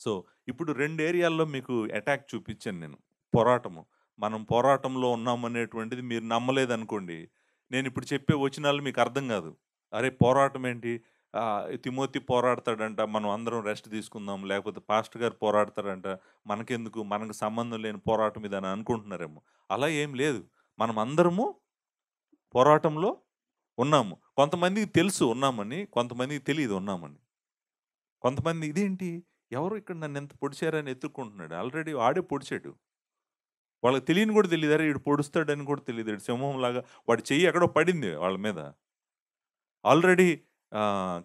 సో, ఇప్పుడు 2 ఏరియాల్లో మీకు అటాక్ చూపిచ్చాను నేను. పోరాటము. మనం పోరాటంలో ఉన్నామనేటువంటిది మీరు నమ్మలేదనుకోండి, నేనిప్పుడు చెప్పే వచనాలు మీకు అర్థం గాదు. అరే! పోరాటం ఏంటి? తిమోతి పోరాడతాడంట, మనం అందరం రెస్ట్ తీసుకుందాం. లేకపోతే పాస్టర్ గారు పోరాడతారంట, మనకెందుకు? మనకు సంబంధం లేని పోరాటం ఇదని అనుకుంటున్నారేమో. అలా ఏం లేదు. మనమందరము పోరాటంలో ఉన్నాము. కొంతమందికి తెలుసు ఉన్నామని, కొంతమందికి తెలీదు ఉన్నామని. కొంతమంది ఇదేంటి? ఎవరో ఇక్కడ నన్నింత పొడిచారని ఎతుక్కుంటున్నాడు. ఆల్రెడీ ఆడే పొడిచాడు. వాళ్ళకి తెలియని కూడా తెలీదు. అరే! ఈడు పొడుస్తాడని కూడా తెలీదు. ఈడు సింహంలాగా వాడి చెయ్యి ఎక్కడో పడింది వాళ్ళ మీద. ఆల్రెడీ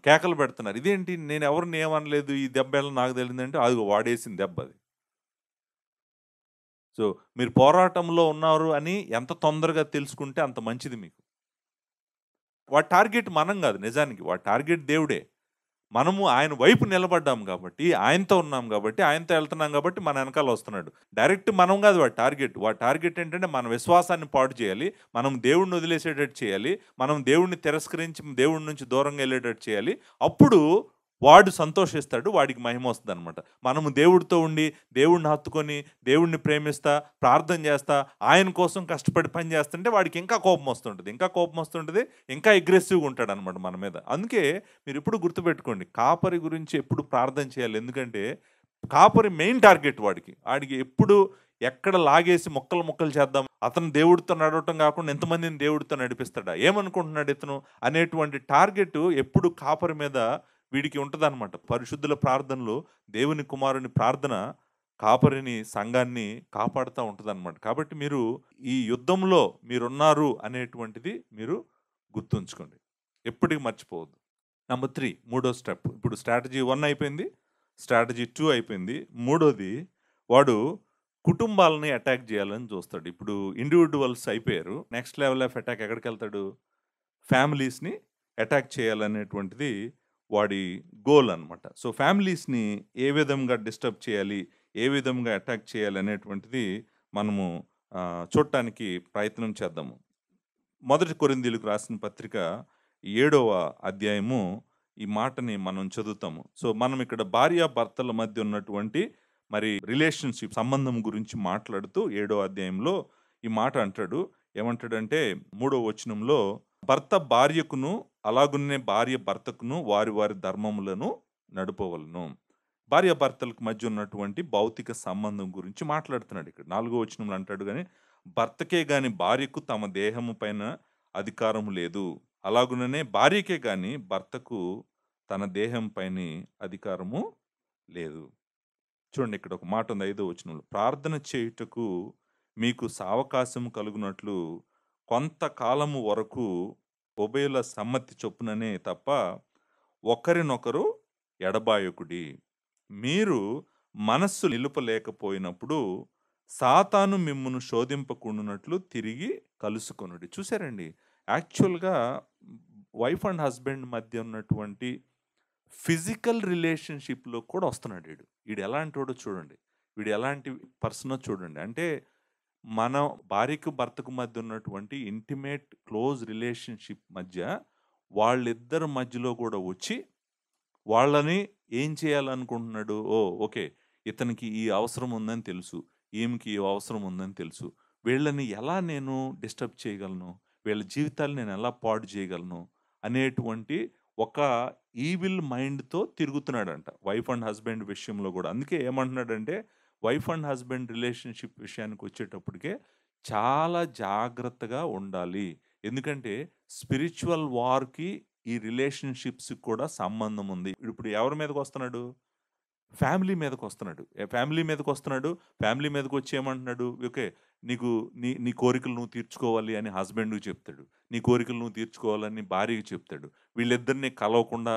కేకలు పెడుతున్నారు. ఇదేంటి నేను ఎవరిని ఏమనలేదు. ఈ దెబ్బ ఎలా నాకు తగిలిందంటే అదిగో వాడేసిన దెబ్బ అది. సో, మీరు పోరాటంలో ఉన్నారు అని ఎంత తొందరగా తెలుసుకుంటే అంత మంచిది మీకు. వాడి టార్గెట్ మనం గాదు నిజానికి. వాడి టార్గెట్ దేవుడే. మనము ఆయన వైపు నిలబడ్డాం గాబట్టి, ఆయనతో ఉన్నాం గాబట్టి, ఆయనతో ఎళ్తున్నాం గాబట్టి మన ఎనకాల వస్తున్నాడు. డైరెక్ట్ మనం గాదు వాడి టార్గెట్. వాడి టార్గెట్ ఏంటంటే మన విశ్వాసాన్ని పాడు చేయాలి. మనం దేవుడిని వదిలేసేటట్టు చేయాలి. మనం దేవుడిని తిరస్కరించి దేవుడి నుంచి దూరంగా ఎళ్ళేటట్టు చేయాలి. అప్పుడు వాడు సంతోషిస్తాడు. వాడికి మహిమొస్తదనమాట. మనము దేవుడితో ఉండి, దేవుడిని హత్తుకొని, దేవుడిని ప్రేమిస్తా, ప్రార్థన చేస్తా, ఆయన కోసం కష్టపడి పని చేస్తుంటే వాడికి ఇంకా కోపమొస్తుంటది. ఇంకా కోపమొస్తుంటది. ఇంకా అగ్రెసివ్‌గా ఉంటాడనమాట మన మీద. అందుకే మీరెప్పుడు గుర్తుపెట్టుకోండి. కాపరి గురించి ఎప్పుడు ప్రార్థన చేయాలి. ఎందుకంటే, కాపరి మెయిన్ టార్గెట్ వాడికి. ఆడికి ఎప్పుడు ఎక్కడ లాగేసి ముక్కలు, ముక్కలు చేద్దాం. అతను దేవుడితో నడవటం కాకుండా ఎంతమందిని దేవుడితో నడిపిస్తాడా? ఏమనుకుంటున్నాడు ఇతను? అనేటువంటి టార్గెట్ ఎప్పుడు కాపరి మీద వీడికి ఉంటదనమాట. పరిశుద్ధుల ప్రార్థనలో దేవుని కుమారుని ప్రార్థన కాపరిని, సంఘాన్ని కాపాడుతా ఉంటదనమాట. కాబట్టి మీరు ఈ యుద్ధంలో మీరున్నారు అనేటువంటిది మీరు గుర్తుంచుకోండి. ఎప్పటికి మర్చిపోవద్దు. నంబర్ 3 మూడో స్టెప్. ఇప్పుడు స్ట్రాటజీ 1 అయిపోయింది. స్ట్రాటజీ 2 అయిపోయింది. మూడోది వాడు కుటుంబాలని అటాక్ చేయాలని చూస్తాడు. ఇప్పుడు ఇండివిడ్యువల్స్ అయిపోయారు. నెక్స్ట్ లెవెల్ ఆఫ్ అటాక్ ఎక్కడికెళ్తాడు? ఫ్యామిలీస్‌ని అటాక్ చేయాలనేటువంటిది వాడి గోల్ అనమాట. సో, ఫ్యామిలీస్‌ని ఏ విధంగా డిస్టర్బ్ చేయాలి? ఏ విధంగా అటాక్ చేయాలి? అనేటువంటిది మనము చూడటానికి ప్రయత్నం చేద్దాము. మొదటి కొరింథీయులకు రాసిన పత్రిక 7వ అధ్యాయము ఈ మాటని మనం చదువుతాము. సో, మనం ఇక్కడ భార్యాభర్తల మధ్య ఉన్నటువంటి మరి రిలేషన్‌షిప్ సంబంధం గురించి మాట్లాడుతూ 7వ అధ్యాయంలో ఈ మాట అంటాడు. ఏమంటాడంటే 3వ వచనంలో భర్త భార్యకును అలాగున్నే భార్య భర్తకును వారి వారి ధర్మములను నడుపవలెను. భార్యాభర్తలకు మధ్య ఉన్నటువంటి భౌతిక సంబంధం గురించి మాట్లాడుతున్నాడు ఇక్కడ. 4వ వచనంలో అంటాడు గాని, భర్తకే గాని భార్యకు తమ దేహము పైన అధికారము లేదు. అలాగుననే భార్యకే గాని భర్తకు తన దేహం పైని అధికారము లేదు. చూడండి ఇక్కడ ఒక మాట ఉంది 5వ వచనంలో. ప్రార్థన చేయుటకు మీకు సావకాశము కలుగునట్లు కొంతకాలము వరకు ఉభయుల సమ్మతి చొప్పుననే తప్ప ఒకరినొకరు ఎడబాయకుడి. మీరు మనస్సు నిలుపలేకపోయినప్పుడు సాతాను మిమ్మును శోధింపకుండునట్లు తిరిగి కలుసుకొనుడి. చూసారండి? యాక్చువల్‌గా వైఫ్ అండ్ హస్బెండ్ మధ్య ఉన్నటువంటి ఫిజికల్ రిలేషన్‌షిప్‌లో కూడా వస్తున్నాడు ఈడు. ఈడు ఎలాంటోడో చూడండి. వీడు ఎలాంటి పర్సనో చూడండి. అంటే మన భార్యకు, భర్తకు మధ్య ఉన్నటువంటి ఇంటిమేట్ క్లోజ్ రిలేషన్‌షిప్ మధ్య వాళ్ళిద్దరి మధ్యలో కూడా వచ్చి వాళ్ళని ఏం చేయాలనుకుంటున్నాడు? ఓహ్! ఓకే. ఇతనికి ఈ అవసరం ఉందని తెలుసు. ఈమెకి ఈ అవసరం ఉందని తెలుసు. వీళ్ళని ఎలా నేను డిస్టర్బ్ చేయగలను? వీళ్ళ జీవితాలు నేను ఎలా పాడు చేయగలను? అనేటువంటి ఒక ఈవిల్ మైండ్‌తో తిరుగుతున్నాడంట. వైఫ్ అండ్ హస్బెండ్ విషయంలో గూడా. అందుకే ఏమంటున్నాడంటే, వైఫ్ అండ్ హస్బెండ్ రిలేషన్‌షిప్ విషయానికొచ్చేటప్పటికే చాలా జాగ్రత్తగా ఉండాలి. ఎందుకంటే స్పిరిచ్యువల్ వార్‌కి ఈ రిలేషన్‌షిప్స్‌కి కూడా సంబంధం ఉంది. ఇప్పుడు ఎవరి మీదకొస్తున్నాడు? ఫ్యామిలీ మీదకొస్తున్నాడు. ఫ్యామిలీ మీదకొస్తున్నాడు. ఫ్యామిలీ మీదకొచ్చి ఏమంటున్నాడు? ఓకే. నీకు నీ నీ కోరికలు నువ్వు తీర్చుకోవాలి అని హస్బెండ్‌కి చెప్తాడు. నీ కోరికలు నువ్వు తీర్చుకోవాలని భార్యకి చెప్తాడు. వీళ్ళిద్దరిని కలవకుండా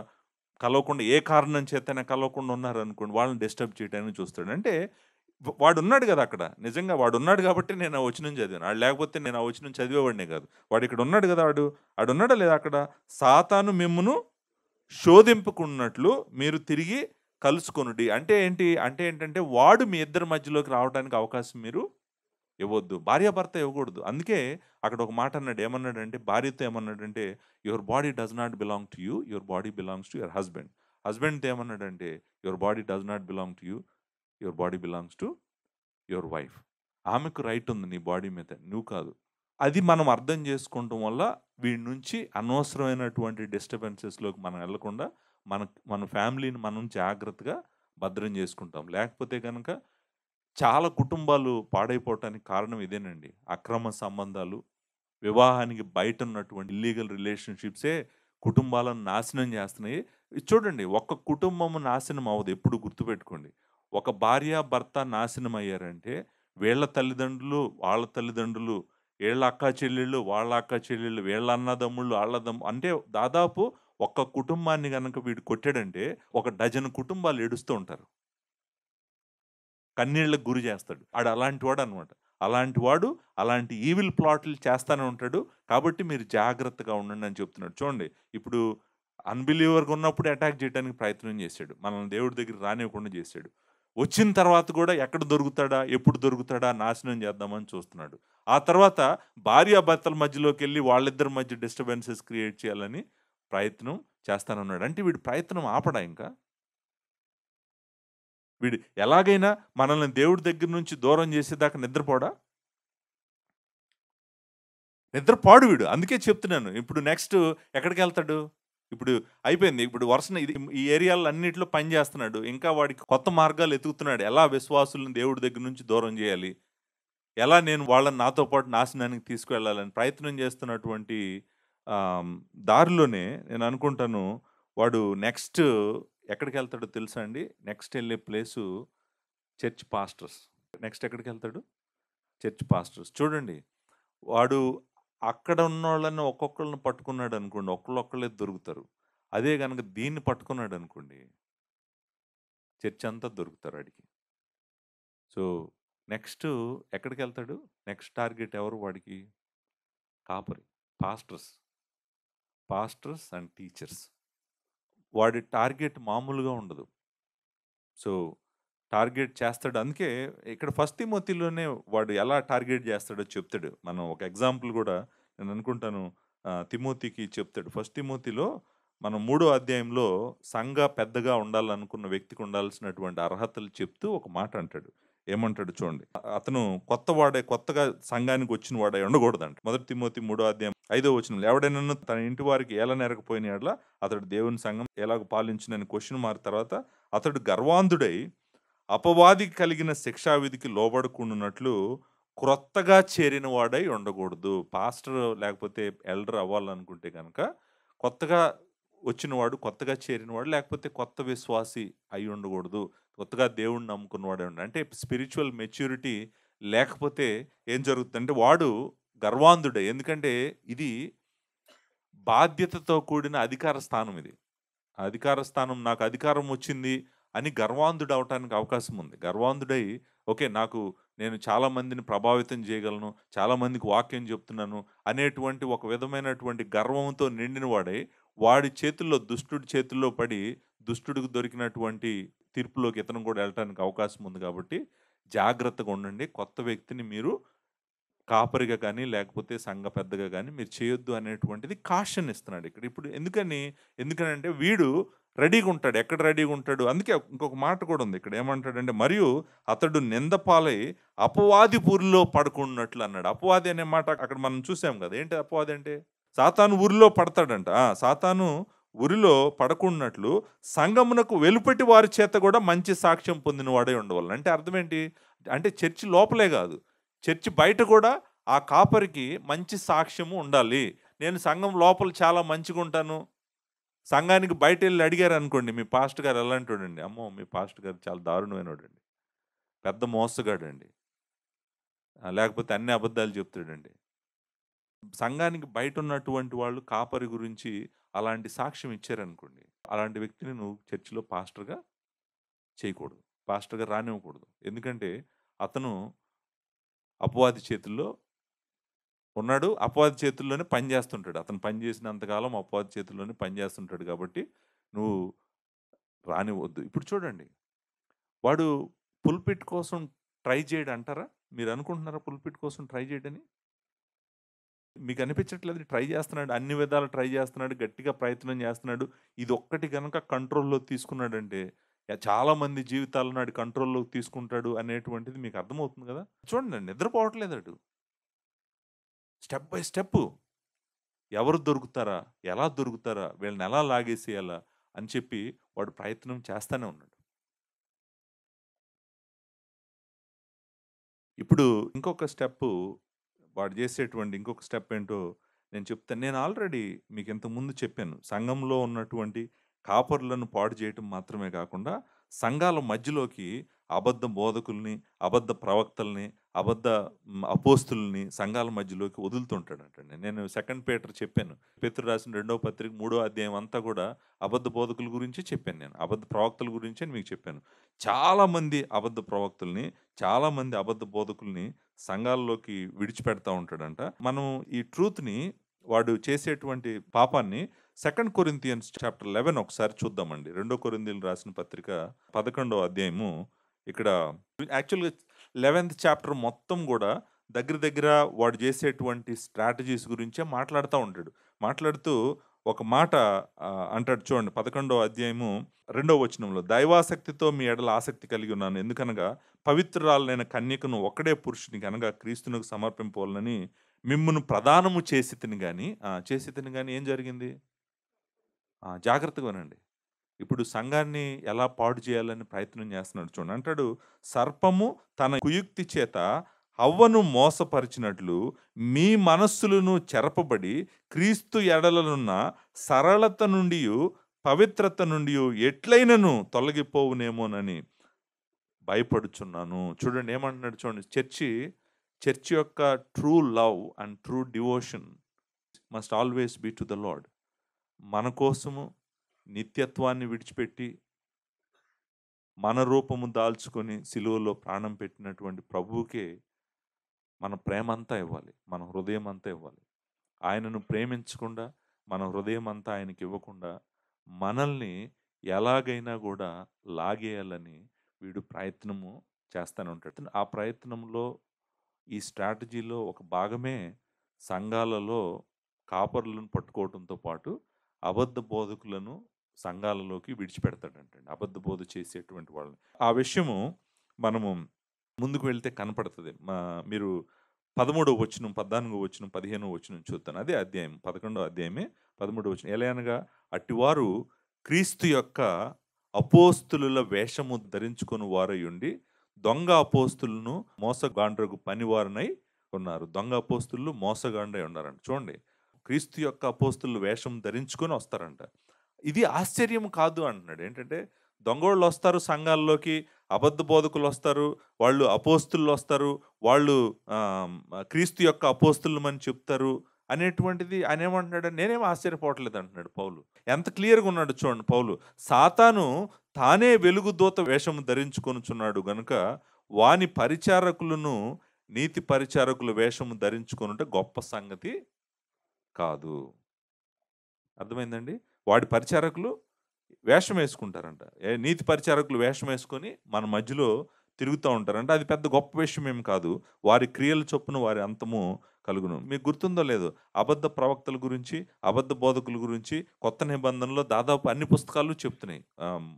ఏ కారణం చేతైనా కలవకుండా ఉన్నారనుకోండి, వాళ్ళని డిస్టర్బ్ చేయడానికి చూస్తాడు. అంటే వాడున్నాడు గదా అక్కడ. నిజంగా వాడున్నాడు గాబట్టే నేను ఆ వచనం చదివాను. ఆడు లేకపోతే నేను ఆ వచనం చదివేవాడినే గాదు. వాడిక్కడ ఉన్నాడు గదా! ఆడున్నాడా లేదా అక్కడ? సాతాను మిమ్మును శోధింపకున్నట్లు మీరు తిరిగి కలుసుకొనుడి. అంటే ఏంటి? అంటే ఏంటంటే వాడు మీ ఇద్దరి మధ్యలోకి రావడానికి అవకాశం మీరు ఇవ్వొద్దు. భార్యాభర్త ఇవ్వకూడదు. అందుకే అక్కడ ఒక మాట అన్నాడు. ఏమన్నాడంటే భార్యతో ఏమన్నాడంటే, "your body does not belong to you. Your body belongs to your husband." హస్బాండ్‌తో ఏమన్నాడంటే, "your body does not belong to you. Your body belongs to your wife." ఆమెకు రైట్ ఉంది నీ బాడీ మీద. నువ్వు కాదు. అది మనం అర్థం చేసుకోవటం వల్ల వీడి నుంచి అనవసరమైనటువంటి డిస్టర్బెన్సెస్‌లోకి మనం ఎళ్ళకుండా మన మన ఫ్యామిలీని మనం జాగ్రత్తగా భద్రం చేసుకుంటాం. లేకపోతే గనక చాలా కుటుంబాలు పాడైపోవటానికి కారణం ఇదేనండి. అక్రమ సంబంధాలు, వివాహానికి బయటున్నటువంటి ఇల్లీగల్ రిలేషన్‌షిప్సే కుటుంబాలను నాశనం చేస్తున్నాయి. ఇది చూడండి, ఒక్క కుటుంబం నాశనం అవ్వదు. ఎప్పుడు గుర్తుపెట్టుకోండి. ఒక భార్య, భర్త నాశనం అయ్యారంటే వీళ్ళ తల్లిదండ్రులు, వాళ్ళ తల్లిదండ్రులు, ఈళ్ళ అక్కా చెల్లెళ్ళు, వాళ్ళ అక్కా చెల్లెళ్ళు, వీళ్ళ అన్నదమ్ముళ్ళు, అంటే దాదాపు ఒక్క కుటుంబాన్ని గనక వీడు కొట్టాడంటే ఒక డజన్ కుటుంబాలు ఏడుస్తూ ఉంటారు. కన్నీళ్ళకి గురి చేస్తాడు. అలాంటి వాడనమాట. అలాంటి వాడు అలాంటి ఈవిల్ ప్లాట్లు చేస్తానే ఉంటాడు. కాబట్టి మీరు జాగ్రత్తగా ఉండండి అని చెప్తున్నాడు. చూడండి, ఇప్పుడు అన్‌బిలీవర్‌గా ఉన్నప్పుడు అటాక్ చేయడానికి ప్రయత్నం చేశాడు. మనల్ని దేవుడి దగ్గరికి రానివ్వకుండా చేశాడు. వచ్చిన తర్వాత కూడా ఎక్కడ దొరుకుతాడా? ఎప్పుడు దొరుకుతాడా? నాశనం చేద్దామని చూస్తున్నాడు. ఆ తర్వాత భార్యాభర్తల మధ్యలోకెళ్ళి వాళ్ళిద్దరి మధ్య డిస్టర్బెన్సెస్ క్రియేట్ చేయాలని ప్రయత్నం చేస్తానన్నాడు. అంటే వీడు ప్రయత్నం ఆపడా ఇంకా? వీడు ఎలాగైనా మనల్ని దేవుడి దగ్గర నుంచి దూరం చేసేదాకా నిద్రపోడా? నిద్రపోడు వీడు. అందుకే చెప్తున్నాను. ఇప్పుడు నెక్స్ట్ ఎక్కడికెళ్తాడు? ఇప్పుడు అయిపోయింది. ఇప్పుడు వరుసన ఈ ఏరియాలో అన్నిట్లో పని చేస్తున్నాడు. ఇంకా వాడికి కొత్త మార్గాలు ఎతుకుతున్నాడు. ఎలా విశ్వాసులను దేవుడి దగ్గర నుంచి దూరం చేయాలి? ఎలా నేను వాళ్ళని నాతో పాటు నాశనానికి తీసుకెళ్ళాలని ప్రయత్నం చేస్తున్నటువంటి ఆహ్, దారిలోనే నేను అనుకుంటాను వాడు నెక్స్ట్ ఎక్కడికెళ్తాడో తెలుసా అండి? నెక్స్ట్ ఎళ్ళే ప్లేసు చర్చ్ పాస్టర్స్. నెక్స్ట్ ఎక్కడికెళ్తాడు? Church pastors. చూడండి, వాడు అక్కడ ఉన్నోళ్ళని ఒక్కొక్కళ్ళని పట్టుకున్నాడనుకోండి, ఒకళ్ళొక్కళ్ళే దొరుకుతారు. అదే గనక దీన్ని పట్టుకున్నాడనుకోండి, చర్చ్ అంతా దొరుకుతారు ఆడికి. సో, నెక్స్టు ఎక్కడికెళ్తాడు? నెక్స్ట్ టార్గెట్ ఎవరు వాడికి? కాపరి. పాస్టర్స్. Pastors and teachers. వాడి టార్గెట్ మామూలుగా ఉండదు. సో, టార్గెట్ చేస్తాడు. అందుకే ఇక్కడ ఫస్ట్ తిమోతిలోనే వాడు ఎలా టార్గెట్ చేస్తాడో చెప్తాడు. మనం ఒక ఎగ్జాంపుల్ గూడా నేననుకుంటాను తిమోతికి చెప్తాడు. ఫస్ట్ తిమోతిలో మనం మూడో అధ్యాయంలో పెద్దగా ఉండాలనుకున్న వ్యక్తికి ఉండాల్సినటువంటి అర్హతలు చెప్తూ ఒక మాట అంటాడు. ఏమంటాడు చూడండి. అతను కొత్తగా సంఘానికి వచ్చిన వాడై ఉండకూడదంట. మొదటి తిమోతి మూడో అధ్యాయం 5వ వచనంలో ఎవడైనను తన ఇంటి వారికి ఏలనెరకపోయిన యెడల అతడు దేవుని సంఘం ఎలాగ పాలించునని క్వెషన్ మార్క్ తర్వాత అతడు గర్వాంధుడై అపవాదికి కలిగిన శిక్షావిధికి లోబడకుండునట్లు క్రొత్తగా చేరిన వాడై ఉండకూడదు. పాస్టర్ లేకపోతే ఎల్డర్ అవ్వాలనుకుంటే గనక కొత్తగా వచ్చినవాడు, కొత్తగా చేరినవాడు లేకపోతే కొత్త విశ్వాసి అయి ఉండకూడదు. కొత్తగా దేవుడిని నమ్ముకున్నవాడే ఉండాలి. అంటే స్పిరిచ్యువల్ మెచ్యూరిటీ లేకపోతే ఏం జరుగుతుందంటే వాడు గర్వాంధుడే. ఎందుకంటే ఇది బాధ్యతతో కూడిన అధికార స్థానం ఇది. ఆ అధికార స్థానం నాకు అధికారం వచ్చింది అని గర్వాంధుడు అవటానికి అవకాశం ఉంది. గర్వాంధుడై ఓకే. నేను చాలా మందిని ప్రభావితం చేయగలను. చాలా మందికి వాక్యం చెప్తున్నాను అనేటువంటి ఒక విధమైనటువంటి గర్వంతో నిండిన వాడై, దుష్టుడి చేతుల్లో పడి, దుష్టుడికి దొరికినటువంటి తీర్పులోకి ఇతను కూడా ఎళ్ళటానికి అవకాశం ఉంది కాబట్టి జాగ్రత్తగా ఉండండి. కొత్త వ్యక్తిని మీరు కాపరిగా గాని, లేకపోతే సంఘ పెద్దగా గాని మీరు చేయొద్దు అనేటువంటిది కాషన్ ఇస్తున్నాడు ఇక్కడ. ఇప్పుడు ఎందుకనంటే వీడు రెడీగుంటాడు. ఎక్కడ రెడీగుంటాడు? అందుకే ఇంకొక మాట కూడా ఉంది. ఇక్కడ ఏమంటాడంటే, "మరియు అతడు నింద పాలై అపవాది ఊరిలో పడుకున్నట్లు" అన్నాడు. అపవాది అనే మాట అక్కడ మనం చూసాం కదా! ఏంటి అపవాది అంటే? సాతాను ఉరిలో పడతాడంట. సాతాను ఉరిలో పడకున్నట్లు సంఘమునకు వెలుపటి వారి చేత కూడా మంచి సాక్ష్యం పొందిన వాడై ఉండవలెను. అంటే అర్థమేంటి? అంటే చర్చి లోపలే గాదు. చర్చి బయట కూడా ఆ కాపరికి మంచి సాక్ష్యము ఉండాలి. నేను సంఘం లోపల చాలా మంచిగుంటాను. సంఘానికి బయటెళ్లి అడిగారనుకోండి, మీ పాస్టర్ గారు ఎలాంటోడండి? అమ్మో! మీ పాస్టర్ గారు చాలా దారుణమైనోడండి. పెద్ద మోసగాడండి. లేకపోతే అన్ని అబద్ధాలు చెప్తాడండి. సంఘానికి బయటున్నటువంటి వాళ్ళు కాపరి గురించి అలాంటి సాక్ష్యం ఇచ్చారనుకోండి, అలాంటి వ్యక్తిని నువ్వు చర్చిలో పాస్టర్‌గా చేయకూడదు. పాస్టర్ గారు రానివ్వకూడదు. ఎందుకంటే అతను అపవాది చేతుల్లో ఉన్నాడు. అపవాది చేతుల్లోనే పని చేస్తుంటాడు. అతను పని చేసినంత కాలం అపవాది చేతుల్లోనే పని చేస్తుంటాడు కాబట్టి నువ్వు రానివ్వద్దు. ఇప్పుడు చూడండి, వాడు పుల్పిట్ కోసం ట్రై చేయడంటారా? మీరు అనుకుంటున్నారా పుల్పిట్ కోసం ట్రై చేయడని? మీకు అనిపించట్లేదు ట్రై చేస్తున్నాడు. అన్ని విధాలు ట్రై చేస్తున్నాడు. గట్టిగా ప్రయత్నం చేస్తున్నాడు. ఇదొక్కటి గనక కంట్రోల్‌లో తీసుకున్నాడంటే చాలామంది జీవితాలను ఆడు కంట్రోల్‌లోకి తీసుకుంటాడు అనేటువంటిది మీకు అర్థమవుతుంది గదా! చూడండి నిద్రపోవట్లేదాడు. Step by step. ఎవరు దొరుకుతారా? ఎలా దొరుకుతారా? వీళ్ళని ఎలా లాగేసేయాలా? అని చెప్పి వాడు ప్రయత్నం చేస్తానే ఉన్నాడు. ఇప్పుడు ఇంకొక స్టెప్పు వాడు చేసేటువంటి ఇంకొక స్టెప్ ఏంటో నేను చెప్తాను. నేను ఆల్రెడీ మీకు ఇంతకుముందు చెప్పాను. సంఘంలో ఉన్నటువంటి కాపరులను పాడు చేయటం మాత్రమే కాకుండా, సంఘాల మధ్యలోకి అబద్ధ బోధకుల్ని, అబద్ధ ప్రవక్తల్ని, అబద్ధ అపోస్తుల్ని సంఘాల మధ్యలోకి వదులుతుంటాడంటండి. నేను సెకండ్ పీటర్ చెప్పాను. పేతురు రాసిన రెండవ పత్రిక మూడో అధ్యాయం అంతా కూడా అబద్ధ బోధకుల గురించే చెప్పాను నేను. అబద్ధ ప్రవక్తల గురించే మీకు చెప్పాను. చాలామంది అబద్ధ ప్రవక్తల్ని, చాలామంది అబద్ధ బోధకుల్ని సంఘాల్లోకి విడిచిపెడతా ఉంటాడంట. మనం ఈ ట్రూత్‌ని వాడు చేసేటువంటి పాపాన్ని సెకండ్ కొరింథియన్స్ చాప్టర్ 11 ఒకసారి చూద్దామండి. రెండో కొరింథీయులు రాసిన పత్రిక 11వ అధ్యాయము ఇక్కడ యాక్చువల్‌గా 11థ్ చాప్టర్ మొత్తం గూడా దగ్గర దగ్గర వాడు చేసేటువంటి స్ట్రాటజీస్ గురించే మాట్లాడుతా ఉంటాడు. మాట్లాడుతూ ఒక మాట అంటాడు చూడండి 11వ అధ్యాయము రెండో వచనంలో, "దైవాసక్తితో మీ ఎడల ఆసక్తి కలిగి ఉన్నాను. ఎందుకనగా పవిత్రురాలైన కన్యకను ఒక్కడే పురుషునికి అనగా క్రీస్తునకు సమర్పింపవలెనని మిమ్మును ప్రదానము చేసితిని గాని" చేసితిని గాని ఏం జరిగింది? జాగ్రత్తగా వినండి. ఇప్పుడు సంఘాన్ని ఎలా పాడు చేయాలని ప్రయత్నం చేస్తున్నాడు చూడండి. అంటాడు, "సర్పము తన కుయుక్తి చేత హవ్వను మోసపరిచినట్లు మీ మనస్సులను చెరపబడి క్రీస్తు ఎడలనున్న సరళత నుండియు, పవిత్రత నుండియు ఎట్లైనను తొలగిపోవునేమోనని భయపడుచున్నాను." చూడండి ఏమంటున్నాడు చూడండి. చర్చి యొక్క true love and true devotion must always be to the lord. మన కోసము నిత్యత్వాన్ని విడిచిపెట్టి మన రూపము దాల్చుకొని సిలువలో ప్రాణం పెట్టినటువంటి ప్రభువుకే మన ప్రేమంతా ఇవ్వాలి. మన హృదయం అంతా ఇవ్వాలి. ఆయనను ప్రేమించకుండా, మన హృదయం అంతా ఆయనకి ఇవ్వకుండా, మనల్ని ఎలాగైనా గూడా లాగేయాలని వీడు ప్రయత్నము చేస్తానే ఉంటాడు. ఆ ప్రయత్నంలో ఈ స్ట్రాటజీలో ఒక భాగమే సంఘాలలో కాపరులను పట్టుకోవడంతో పాటు అబద్ధ బోధకులను సంఘాలలోకి విడిచిపెడతాడంటండి. అబద్ధ బోధ చేసేటువంటి వాళ్ళని. ఆ విషయము మనము ముందుకు వెళ్తే కనపడతది. మీరు 13వ వచనం, 14వ వచనం, 15వ వచనం చూద్దాం. అదే అధ్యాయం 11వ అధ్యాయమే 13వ వచనం. ఎలయనగా అట్టివారు క్రీస్తు యొక్క అపోస్తులుల వేషము ధరించుకొని వారయుండి దొంగ అపోస్తులను మోసగాండ్రకు పనివారనై ఉన్నారు. దొంగ అపోస్తులు మోసగాండ్రై ఉన్నారంట. చూడండి, క్రీస్తు యొక్క అపోస్తులు వేషం ధరించుకొని వస్తారంట. ఇది ఆశ్చర్యం కాదు అంటున్నాడు. ఏంటంటే దొంగోళ్ళు వస్తారు సంఘాల్లోకి, అబద్ధ బోధకులు వస్తారు, వాళ్ళు అపోస్తులు వస్తారు, వాళ్ళు క్రీస్తు యొక్క అపోస్తులమని చెప్తారు అనేటువంటిది ఆయన ఏమంటున్నాడు, నేనేం ఆశ్చర్యపోవట్లేదు అంటున్నాడు పౌలు. ఎంత క్లియర్గా ఉన్నాడు చూడండి పౌలు. సాతాను తానే వెలుగు దూత వేషం ధరించుకొనుచున్నాడు గనుక వాని పరిచారకులను నీతి పరిచారకుల వేషము ధరించుకొనుట గొప్ప సంగతి కాదు. అర్థమైందండి? వాడి పరిచారకులు వేషం వేసుకుంటారంట. నీతి పరిచారకులు వేషం వేసుకొని మన మధ్యలో తిరుగుతా ఉంటారంట. అది పెద్ద గొప్ప విషయం ఏమి కాదు. వారి క్రియల చొప్పున వారి అంతము కలుగును. మీకు గుర్తుందో లేదో, అబద్ధ ప్రవక్తల గురించి, అబద్ధ బోధకుల గురించి కొత్త నిబంధనలో దాదాపు అన్ని పుస్తకాలు చెప్తున్నాయి.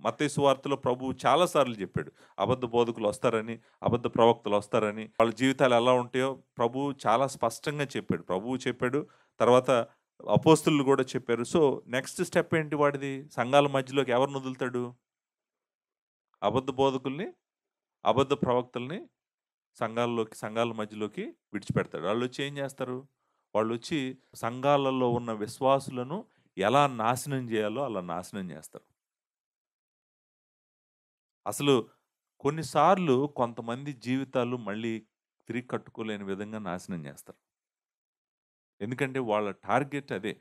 మత్తయి సువార్తలో ప్రభువు చాలా సార్లు చెప్పాడు. అబద్ధ బోధకులు వస్తారని, అబద్ధ ప్రవక్తలు వస్తారని, వాళ్ళ జీవితాలు ఎలా ఉంటాయో ప్రభువు చాలా స్పష్టంగా చెప్పాడు. ప్రభువు చెప్పాడు. తర్వాత అపోస్తులు కూడా చెప్పారు. సో, నెక్స్ట్ స్టెప్ ఏంటి వాడిది? సంఘాల మధ్యలోకి ఎవరిని వదులుతాడు? అబద్ధ బోధకుల్ని, అబద్ధ ప్రవక్తల్ని సంఘాల మధ్యలోకి విడిచిపెడతాడు. వాళ్ళొచ్చి ఏం చేస్తారు? వాళ్ళొచ్చి సంఘాలలో ఉన్న విశ్వాసులను ఎలా నాశనం చేయాలో అలా నాశనం చేస్తారు. అసలు కొన్నిసార్లు కొంతమంది జీవితాలు మళ్ళీ తిరిగి కట్టుకోలేని విధంగా నాశనం చేస్తారు. ఎందుకంటే వాళ్ళ టార్గెట్ అదే.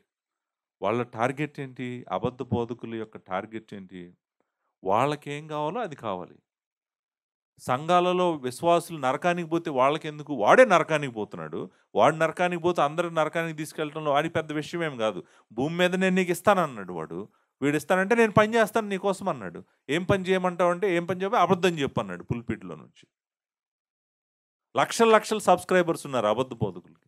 వాళ్ళ టార్గెట్ ఏంటి? అబద్ధ బోధకుల యొక్క టార్గెట్ ఏంటి? వాళ్ళకేం కావాలో అది కావాలి. సంఘాలలో విశ్వాసులు నరకానికి పోతే వాళ్ళకెందుకు? వాడే నరకానికి పోతున్నాడు. వాడు నరకానికి పోతే అందరిని నరకానికి తీసుకెళ్ళటంలో వాడికి పెద్ద విషయమేం గాదు. భూమి మీద నేను నీకు ఇస్తానన్నాడు వాడు. వీడిస్తానంటే నేను పని చేస్తాను నీకోసం అన్నాడు. ఏం పని చేయమంటావంటే, ఏం పని చెప్పి అబద్ధం చెప్పు అన్నాడు పుల్పిట్‌లో నుంచి. లక్షల లక్షల సబ్‌స్క్రైబర్స్ ఉన్నారు అబద్ధ బోధకులకి.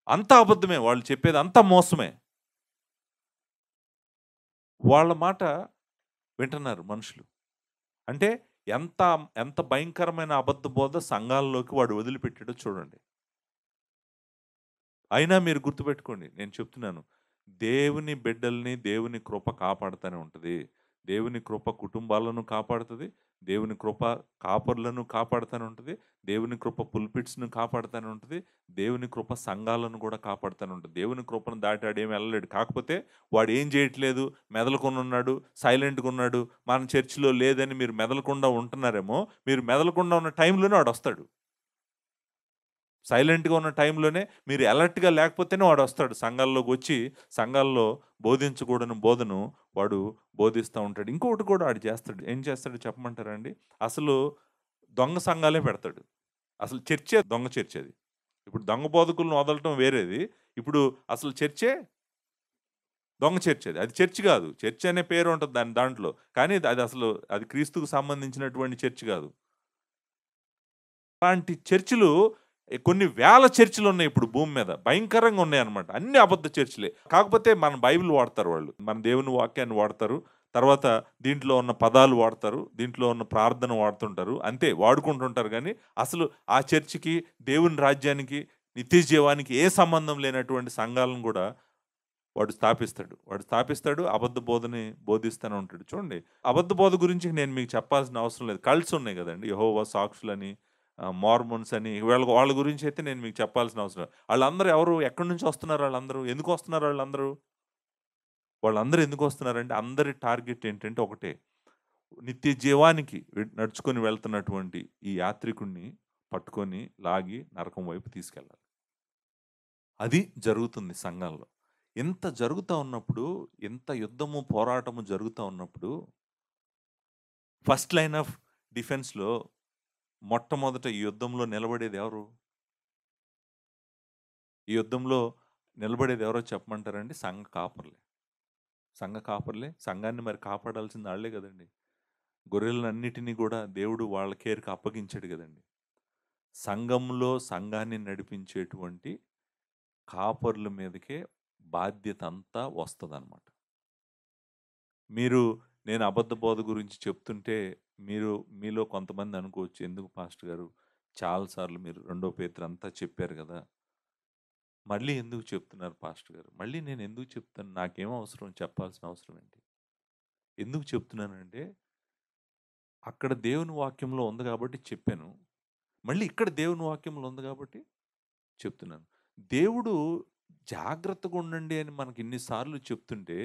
అంతా అబద్ధమే. వాళ్ళు చెప్పేది అంతా మోసమే. వాళ్ళ మాట వింటున్నారు మనుషులు. అంటే ఎంత ఎంత భయంకరమైన అబద్ధ బోధ సంఘాల్లోకి వాడు వదిలిపెట్టాడో చూడండి. అయినా మీరు గుర్తుపెట్టుకోండి, నేను చెప్తున్నాను. దేవుని బిడ్డల్ని దేవుని కృప కాపాడుతూనే ఉంటది. దేవుని కృప కుటుంబాలను కాపాడుతది. దేవుని కృప కాపరులను కాపాడుతూనే ఉంటది. దేవుని కృప పుల్పిట్స్‌ని కాపాడుతూనే ఉంటది. దేవుని కృప సంఘాలను కూడా కాపాడుతూనే ఉంటది. దేవుని కృపను దాటి ఆడేమి వెళ్ళలేడు. కాకపోతే వాడు ఏం చేయట్లేదు, మెదలకుండున్నాడు, సైలెంట్‌గున్నాడు, మన చర్చిలో లేదని మీరు మెదలకుండా ఉంటున్నారేమో, మీరు మెదలకుండా ఉన్న టైంలోనే వాడొస్తాడు. సైలెంట్‌గా ఉన్న టైంలోనే మీరు అలర్ట్‌గా లేకపోతేనే వాడొస్తాడు. సంఘాల్లోకి వచ్చి, సంఘాల్లో బోధించకూడని బోధను వాడు బోధిస్తా ఉంటాడు. ఇంకొకటి కూడా ఆడు చేస్తాడు. ఏం చేస్తాడో చెప్పమంటారా అండి? అసలు దొంగ సంఘాలే పెడతాడు. అసలు చర్చే దొంగ చర్చ్ అది. ఇప్పుడు దొంగ బోధకులను వదలటం వేరేది. ఇప్పుడు అసలు చర్చే దొంగ చర్చ్ అది. అది చర్చ్ కాదు. చర్చ్ అనే పేరు ఉంటది దాంట్లో. కానీ అది అసలు అది క్రీస్తుకు సంబంధించినటువంటి చర్చ్ కాదు. అలాంటి చర్చిలు కొన్ని వేల చర్చిలున్నాయి ఇప్పుడు భూమి మీద. భయంకరంగా ఉన్నాయన్నమాట. అన్ని అబద్ధ చర్చిలే. కాకపోతే మన బైబిల్ వాడతారు వాళ్ళు. మన దేవుని వాక్యాన్ని వాడతారు. తర్వాత దీంట్లో ఉన్న పదాలు వాడతారు. దీంట్లో ఉన్న ప్రార్థన వాడుతుంటారు. అంతే వాడుకుంటుంటారు గానీ, అసలు ఆ చర్చికి, దేవుని రాజ్యానికి, నిత్య జీవానికి ఏ సంబంధం లేనటువంటి సంఘాలను గూడా వాడు స్థాపిస్తాడు. వాడు స్థాపిస్తాడు. అబద్ధ బోధని బోధిస్తూనే ఉంటాడు. చూడండి, అబద్ధ బోధ గురించి నేను మీకు చెప్పాల్సిన అవసరం లేదు. కల్ట్స్ ఉన్నాయి గదండీ! యెహోవా సాక్షులని, మార్మోన్స్ అని వాళ్ళ గురించి అయితే నేను మీకు చెప్పాల్సిన అవసరం. ఆళ్ళందరూ ఎవరు? ఎక్కడి నుంచి వస్తున్నారు ఆళ్ళందరూ? ఎందుకు వస్తున్నారు ఆళ్ళందరూ? వాళ్ళందరూ ఎందుకు వస్తున్నారంటే అందరి టార్గెట్ ఏంటంటే ఒకటే. నిత్య జీవానికి నడుచుకొని వెళ్తున్నటువంటి ఈ యాత్రికుడిని పట్టుకొని, లాగి నరకం వైపు తీసుకెళ్ళాలి. అది జరుగుతుంది సంఘంలో. ఇంత జరుగుతా ఉన్నప్పుడు, ఇంత యుద్ధము, పోరాటము జరుగుతా ఉన్నప్పుడు, ఫస్ట్ లైన్ ఆఫ్ డిఫెన్స్‌లో మొట్టమొదట ఈ యుద్ధంలో నిలబడేది ఎవరు? ఈ యుద్ధంలో నిలబడేది ఎవరో చెప్పమంటారండి? సంఘ కాపరులే. సంఘ కాపరులే. సంఘాన్ని మరి కాపాడాల్సింది ఆళ్ళే గదండీ! గొర్రెలనన్నిటిని గూడా దేవుడు వాళ్ళ కేర్‌కి అప్పగించాడు గదండీ! సంఘంలో సంఘాన్ని నడిపించేటువంటి కాపరుల మీదకే బాధ్యతంతా వస్తదనమాట. మీరు నేను అబద్ధ బోధ గురించి చెప్తుంటే మీలో కొంతమంది అనుకోవచ్చు, ఎందుకు పాస్టర్ గారు చాలా సార్లు మీరు 2 పేతురు అంతా చెప్పారు గదా! మళ్ళీ ఎందుకు చెప్తున్నారు పాస్టర్ గారు? మళ్ళీ నేను ఎందుకు చెప్తాను? నాకేం అవసరం చెప్పాల్సిన అవసరం ఏంటి? ఎందుకు చెప్తున్నానంటే, అక్కడ దేవుని వాక్యంలో ఉంది గాబట్టి చెప్పాను. మళ్ళీ ఇక్కడ దేవుని వాక్యంలో ఉంది గాబట్టి చెప్తున్నాను. దేవుడు జాగ్రత్తగుండండి అని మనకి ఇన్ని సార్లు చెప్తుంటే,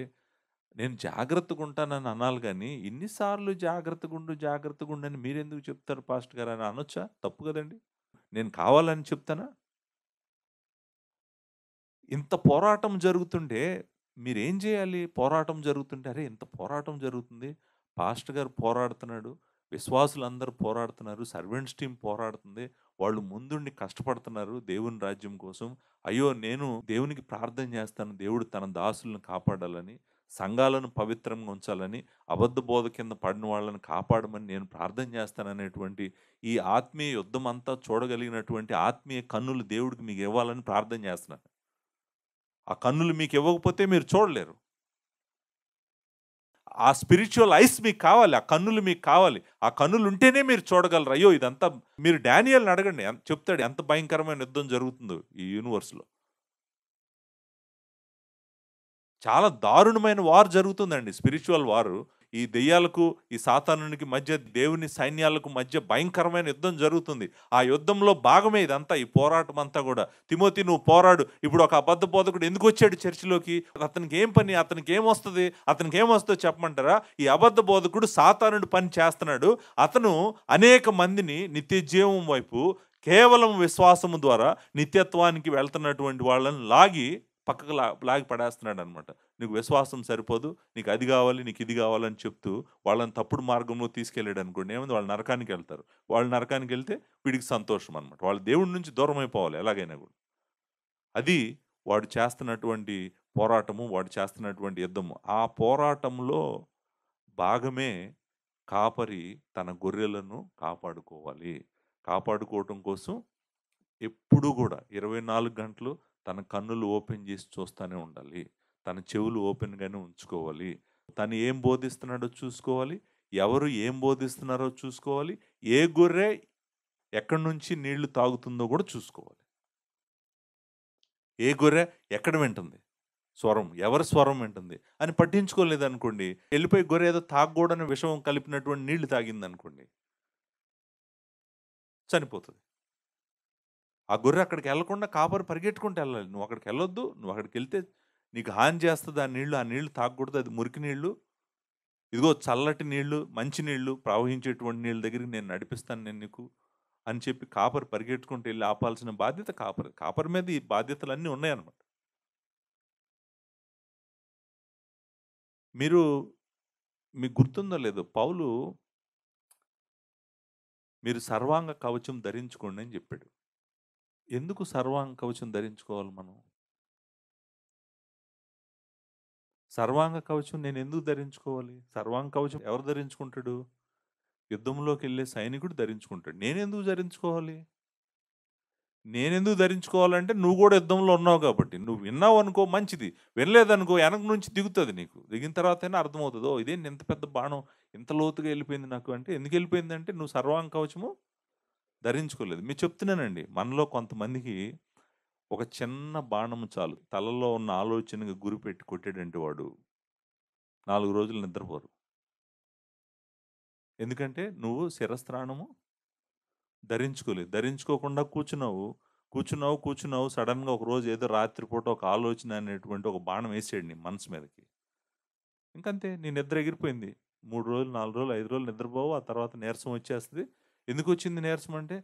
నేను జాగ్రత్తగుంటానని అనాలి గానీ, ఇన్ని సార్లు జాగ్రత్తగుండు, జాగ్రత్తగుండు అని మీరెందుకు చెప్తారు పాస్టర్ గారు అని అనొచ్చా? తప్పు గదండీ! నేను కావాలని చెప్తానా? ఇంత పోరాటం జరుగుతుంటే మీరేం జేయాలి? పోరాటం జరుగుతుంటే, అరే! ఇంత పోరాటం జరుగుతుంది. పాస్టర్ గారు పోరాడుతున్నాడు. విశ్వాసులందరూ పోరాడుతున్నారు. సర్వెంట్స్ టీమ్ పోరాడుతుంది. వాళ్ళు ముందుండి కష్టపడుతున్నారు దేవుని రాజ్యం కోసం. అయ్యో! నేను దేవునికి ప్రార్థన జేస్తాను. దేవుడు తన దాసులను కాపాడాలని, సంఘాలను పవిత్రంగా ఉంచాలని, అబద్ధ బోధ కింద పడిన వాళ్ళని కాపాడమని నేను ప్రార్థన జేస్తాననేటువంటి ఈ ఆత్మీయ యుద్ధమంతా చూడగలిగినటువంటి ఆత్మీయ కన్నులు దేవుడికి మీకివ్వాలని ప్రార్థన జేస్తున్నాను. ఆ కన్నులు మీకివ్వకపోతే మీరు చూడలేరు. ఆ స్పిరిచ్యువల్ ఐస్ మీకు కావాలి. ఆ కన్నులు మీకు కావాలి. ఆ కన్నులుంటేనే మీరు చూడగలరు. అయ్యో! ఇదంతా మీరు డానియేల్‌ని అడగండి. చెప్తాడు ఎంత భయంకరమైన యుద్ధం జరుగుతుందో ఈ యూనివర్స్‌లో. చాలా దారుణమైన వార్ జరుగుతుందండి. స్పిరిచ్యువల్ వారు. ఈ దెయ్యాలకు, ఈ సాతానునికి మధ్య, దేవుని సైన్యాలకు మధ్య భయంకరమైన యుద్ధం జరుగుతుంది. ఆ యుద్ధంలో భాగమే ఇదంతా, ఈ పోరాటం అంతా గూడా. తిమోతి నువ్వు పోరాడు. ఇప్పుడు ఒక అబద్ధ బోధకుడు ఎందుకొచ్చాడు చర్చిలోకి? అతనికి ఏం పని? అతనికి ఏమొస్తది? అతనికి ఏమొస్తదో చెప్పమంటారా? ఈ అబద్ధ బోధకుడు సాతానుడి పని చేస్తున్నాడు. అతను అనేక మందిని నిత్య జీవం వైపు కేవలం విశ్వాసము ద్వారా నిత్యత్వానికి వెళ్తున్నటువంటి వాళ్ళని లాగి పక్కకు లాగి పడేస్తున్నాడు అనమాట. నీకు విశ్వాసం సరిపోదు, నీకు అది కావాలి, నీకు ఇది కావాలని చెప్తూ వాళ్ళని తప్పుడు మార్గంలో తీసుకెళ్ళాడు అనుకోండి, ఏముంది, వాళ్ళు నరకానికి వెళ్తారు. వాళ్ళు నరకానికి వెళ్తే వీడికి సంతోషం అనమాట. వాళ్ళు దేవుడి నుంచి దూరం అయిపోవాలి ఎలాగైనా కూడా. అది వాడు చేస్తున్నటువంటి పోరాటము, వాడు చేస్తున్నటువంటి యుద్ధము. ఆ పోరాటంలో భాగమే కాపరి తన గొర్రెలను కాపాడుకోవాలి. కాపాడుకోవటం కోసం ఎప్పుడూ గూడా 24 గంటలు తన కన్నులు ఓపెన్ చేసి చూస్తానే ఉండాలి. తన చెవులు ఓపెన్‌గానే ఉంచుకోవాలి. తను ఏం బోధిస్తున్నాడో చూసుకోవాలి. ఎవరు ఏం బోధిస్తున్నారో చూసుకోవాలి. ఏ గొర్రె ఎక్కడి నుంచి నీళ్లు తాగుతుందో గూడా చూసుకోవాలి. ఏ గొర్రె ఎక్కడ వింటుంది స్వరం, ఎవరి స్వరం వింటుంది అని పట్టించుకోలేదనుకోండి, ఎళ్ళిపోయి గొర్రె ఏదో తాగకూడని విషం కలిపినటువంటి నీళ్లు తాగిందనుకోండి, చనిపోతది. ఆ గొర్రె అక్కడికెళ్ళకుండా కాపరి పరిగెట్టుకుంటూ ఎళ్ళాలి. నువ్వు అక్కడికెళ్ళొద్దు. నువ్వు అక్కడికెళ్తే నీకు హాని చేస్తది ఆ నీళ్లు తాగకూడదు. అది మురికి నీళ్లు. ఇదిగో చల్లటి నీళ్లు, మంచి నీళ్లు, ప్రవహించేటువంటి నీళ్ళ దగ్గరికి నేను నడిపిస్తాను నేను నీకు అని చెప్పి కాపరి పరిగెట్టుకుంటూ ఎళ్లి ఆపాల్సిన బాధ్యత కాపరిది. కాపరి మీద ఈ బాధ్యతలన్నీ ఉన్నాయన్నమాట. మీరు మీకు గుర్తుందో లేదో పౌలు మీరు సర్వాంగ కవచం ధరించుకోండి అని చెప్పాడు. ఎందుకు సర్వాంగ కవచం ధరించుకోవాలి మనం? సర్వాంగ కవచం నేనెందుకు ధరించుకోవాలి? సర్వాంగ కవచం ఎవరు ధరించుకుంటాడు? యుద్ధంలోకెళ్ళే సైనికుడు ధరించుకుంటాడు. నేనెందుకు ధరించుకోవాలి? నేనెందుకు ధరించుకోవాలంటే నువ్వు గూడా యుద్ధంలో ఉన్నావు కాబట్టి. నువ్వు విన్నావనుకో మంచిది. వినలేదనుకో ఎనక నుంచి దిగుతది నీకు. దిగిన తర్వాతైనా అర్థమవుతది. ఓహ్! ఇదేంటి ఇంత పెద్ద బాణం ఇంత లోతుగా ఎళ్ళిపోయింది నాకు అంటే ఎందుకెళ్ళిపోయిందంటే నువ్వు సర్వాంగ కవచము ధరించుకోలేదు. మీకు చెప్తున్నానండి. మనలో కొంతమందికి ఒక చిన్న బాణము చాలు. తలలో ఉన్న ఆలోచనకి గురిపెట్టి కొట్టాడంటే వాడు 4 రోజులు నిద్రపోరు. ఎందుకంటే నువ్వు శిరస్త్రాణము ధరించుకోలేదు. ధరించుకోకుండా కూర్చున్నావు. సడెన్‌గా ఒకరోజు ఏదో రాత్రిపూట ఒక ఆలోచన అనేటువంటి ఒక బాణం ఏసాడు నీ మనసు మీదకి. ఇంకంతే నీ నిద్ర ఎగిరిపోయింది. 3 రోజులు, 4 రోజులు, 5 రోజులు నిద్రపోవు. ఆ తర్వాత నీరసం వచ్చేస్తది. ఎందుకొచ్చింది నీరసం అంటే,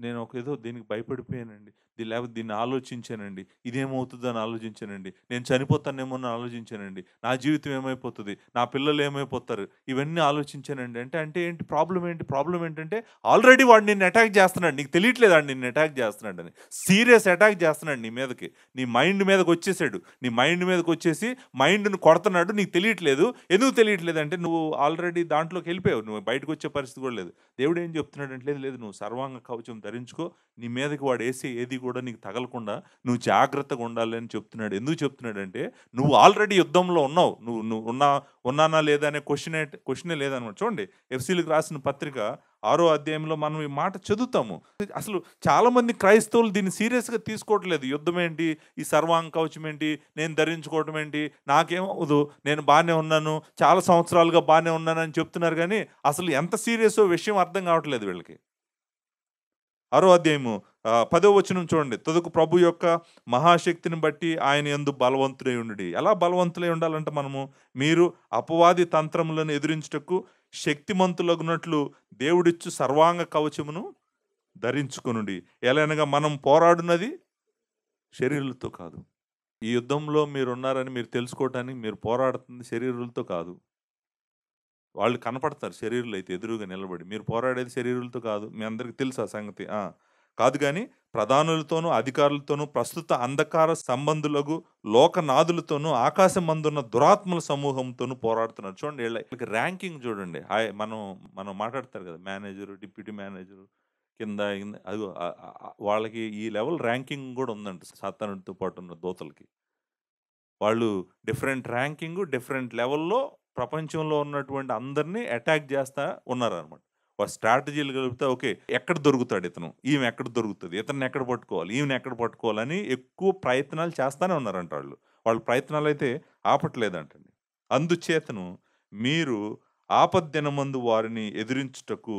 నేను ఒక ఏదో దీనికి భయపడిపోయానండి. లేకపోతే దీన్ని ఆలోచించానండి. ఇదేమవుతదని ఆలోచించానండి. నేను చనిపోతానేమో అని ఆలోచించానండి. నా జీవితం ఏమైపోతది? నా పిల్లలు ఏమైపోతారు? ఇవన్నీ ఆలోచించానండి. అంటే ఏంటి ప్రాబ్లమ్ ఏంటి? ప్రాబ్లమ్ ఏంటంటే ఆల్రెడీ వాడు నిన్ను అటాక్ చేస్తున్నాడు. నీకు తెలియట్లేదా ఆడు నిన్ను అటాక్ చేస్తున్నాడని? సీరియస్ అటాక్ చేస్తున్నాడు నీ మీదకి. నీ మైండ్ మీదకొచ్చేసాడు. నీ మైండ్ మీదకొచ్చేసి మైండ్‌ని కొడుతున్నాడు. నీకు తెలియట్లేదు. ఎందుకు తెలియట్లేదంటే నువ్వు ఆల్రెడీ దాంట్లోకెళ్ళిపోయావు. నువ్వు బయటకొచ్చే పరిస్థితి కూడా లేదు. దేవుడు ఏం చెప్తున్నాడంటే, లేదు నువ్వు సర్వాంగ కవచం ధరించుకో. నీ మీదకి వాడు ఏసే ఏది కూడా నీకు తగలకుండా నువ్వు జాగ్రత్తగా ఉండాలి అని చెప్తున్నాడు. ఎందుకు చెప్తున్నాడంటే, నువ్వు ఆల్రెడీ యుద్ధంలో ఉన్నావు. నువ్వు నువ్వు ఉన్నానా లేదా అనే క్వెషనే లేదనమాట. చూడండి ఎఫ్సీలకు రాసిన పత్రిక 6వ అధ్యాయంలో మనం ఈ మాట చదువుతాము. అసలు చాలామంది క్రైస్తవులు దీన్ని సీరియస్‌గా తీసుకోవట్లేదు. యుద్ధం ఏంటి? ఈ సర్వాంగ కవచం ఏంటి? నేను ధరించుకోవటం ఏంటి? నాకేమవ్వదు. నేను బానే ఉన్నాను. చాలా సంవత్సరాలుగా బానే ఉన్నానని చెప్తున్నారు గానీ, అసలు ఎంత సీరియసో విషయం అర్థం కావట్లేదు వీళ్ళకి. 6వ అధ్యాయము 10వ వచనం చూడండి. తుదకు ప్రభు యొక్క మహాశక్తిని బట్టి ఆయన యందు బలవంతుడై ఉండుడి. ఎలా బలవంతులై ఉండాలంటే మనము, మీరు అపవాది తంత్రములను ఎదిరించుటకు శక్తిమంతులగునట్లు దేవుడిచ్చు సర్వాంగ కవచమును ధరించుకొనుడి. ఎలయనగా మనం పోరాడునది శరీరులతో కాదు. ఈ యుద్ధంలో మీరున్నారని మీరు తెలుసుకోవటానికి మీరు పోరాడుతుంది శరీరులతో కాదు. వాళ్ళు కనపడతారు శరీరులైతే ఎదురుగా నిలబడి. మీరు పోరాడేది శరీరులతో కాదు. మీ అందరికి తెలుసు ఆ సంగతి. కాదు గానీ ప్రధానులతోనూ, అధికారులతోనూ, ప్రస్తుత అంధకార సంబంధులగు లోకనాథులతోనూ, ఆకాశమందున్న దురాత్మల సమూహంతోనూ పోరాడుతున్నారు. చూడండి వీళ్ళకి ర్యాంకింగ్ చూడండి. మనం మాట్లాడతారు కదా! మేనేజరు, డిప్యూటీ మేనేజరు, కింద అదిగో వాళ్ళకి ఈ లెవెల్ ర్యాంకింగ్ గూడా ఉందంట సాతానుడితో పాటు ఉన్న దూతలకి. వాళ్ళు డిఫరెంట్ ర్యాంకింగు, డిఫరెంట్ లెవెల్‌లో ప్రపంచంలో ఉన్నటువంటి అందరిని అటాక్ చేస్తా ఉన్నారనమాట. వాళ్ళ స్ట్రాటజీలు కలిపితే ఓకే. ఎక్కడ దొరుకుతాడు ఇతను? ఈమె ఎక్కడ దొరుకుతది? ఇతన్ని ఎక్కడ పట్టుకోవాలి? ఈమెను ఎక్కడ పట్టుకోవాలని ఎక్కువ ప్రయత్నాలు చేస్తానే ఉన్నారంట వాళ్ళు. వాళ్ళ ప్రయత్నాలైతే ఆపట్లేదంటండి. అందుచేతను మీరు ఆపద్దినమందు వారిని ఎదిరించుటకు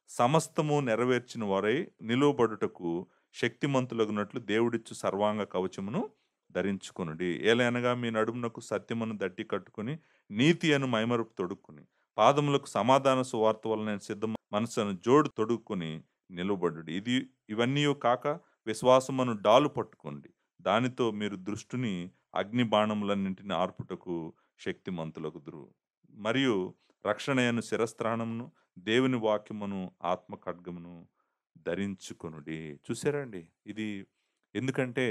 సమస్తము నెరవేర్చిన వారై నిలువబడుటకు శక్తిమంతులగునట్లు దేవుడిచ్చు సర్వాంగ కవచమును ధరించుకొనుడి. ఏలయనగా మీ నడుమునకు సత్యమును దట్టి కట్టుకొని నీతి అను మైమరుపు తొడుక్కుని పాదములకు సమాధాన సువార్త వలన సిద్ధ మనసును జోడు తొడుక్కుని నిలబడుడి. ఇవన్నీ కాక విశ్వాసమును డాలు పట్టుకోండి. దానితో మీరు దృష్టిని అగ్ని బాణములన్నింటిని ఆర్పుటకు శక్తిమంతులగుదురు. మరియు రక్షణయను శిరస్త్రాణమును, దేవుని వాక్యమును, ఆత్మ ఖడ్గమును ధరించుకొనుడి. చూసారా అండి? ఇది ఎందుకంటే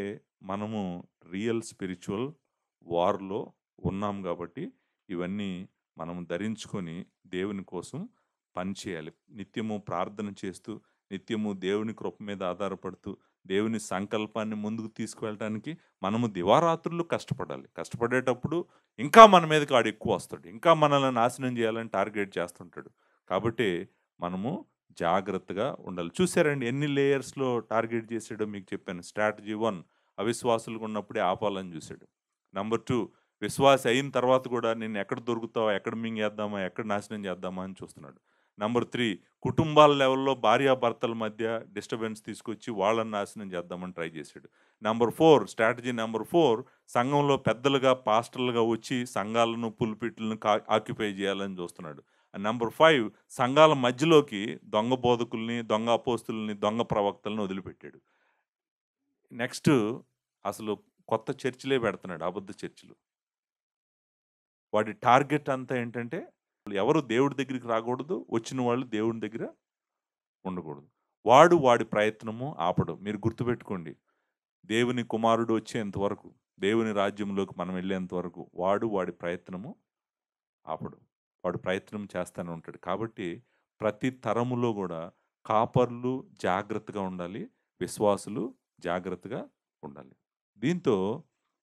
మనము రియల్ స్పిరిచువల్ వార్‌లో ఉన్నాం గాబట్టి, ఇవన్నీ మనం ధరించుకొని దేవుని కోసం పనిచేయాలి. నిత్యము ప్రార్థన చేస్తూ, నిత్యము దేవుని కృప మీద ఆధారపడుతూ, దేవుని సంకల్పాన్ని ముందుకు తీసుకువెళ్ళటానికి మనము దివారాత్రులు కష్టపడాలి. కష్టపడేటప్పుడు ఇంకా మన మీదకి ఆడెక్కువొస్తాడు. ఇంకా మనల్ని నాశనం చేయాలని టార్గెట్ చేస్తుంటాడు. కాబట్టి మనము జాగ్రత్తగా ఉండాలి. చూసారండి ఎన్ని లేయర్స్‌లో టార్గెట్ చేసాడో మీకు చెప్పాను. స్ట్రాటజీ 1 అవిశ్వాసులుగా ఉన్నప్పుడే ఆపాలని చూసాడు. నంబర్ 2 విశ్వాసి అయిన తర్వాత కూడా నిన్ను ఎక్కడ దొరుకుతావా? ఎక్కడ మింగేద్దామా? ఎక్కడ నాశనం చేద్దామా? అని చూస్తున్నాడు. నంబర్ 3 కుటుంబాల లెవెల్‌లో భార్యాభర్తల మధ్య డిస్టర్బెన్స్ తీసుకొచ్చి వాళ్ళని నాశనం చేద్దామని ట్రై చేసాడు. స్ట్రాటజీ నంబర్ 4 సంఘంలో పెద్దలుగా, పాస్టర్లుగా వచ్చి సంఘాలను, పుల్పిట్లను ఆక్యుపై చేయాలని చూస్తున్నాడు. నంబర్ 5 సంఘాల మధ్యలోకి దొంగ బోధకుల్ని, దొంగ అపోస్తుల్ని, దొంగ ప్రవక్తలను వదిలిపెట్టాడు. నెక్స్ట్ అసలు కొత్త చర్చిలే పెడుతున్నాడు. అబద్ధ చర్చిలు. వాడి టార్గెట్ అంతా ఏంటంటే, ఎవరు దేవుడి దగ్గరికి రాకూడదు. వచ్చిన వాళ్ళు దేవుని దగ్గర ఉండకూడదు. వాడి ప్రయత్నము ఆపడు. మీరు గుర్తుపెట్టుకోండి. దేవుని కుమారుడు వచ్చేంత వరకు, దేవుని రాజ్యంలోకి మనం వెళ్ళేంత వరకు వాడి ప్రయత్నము ఆపడు. వాడు ప్రయత్నం చేస్తానే ఉంటాడు. కాబట్టి ప్రతి తరములో గూడా కాపర్లు జాగ్రత్తగా ఉండాలి. విశ్వాసులు జాగ్రత్తగా ఉండాలి. దీంతో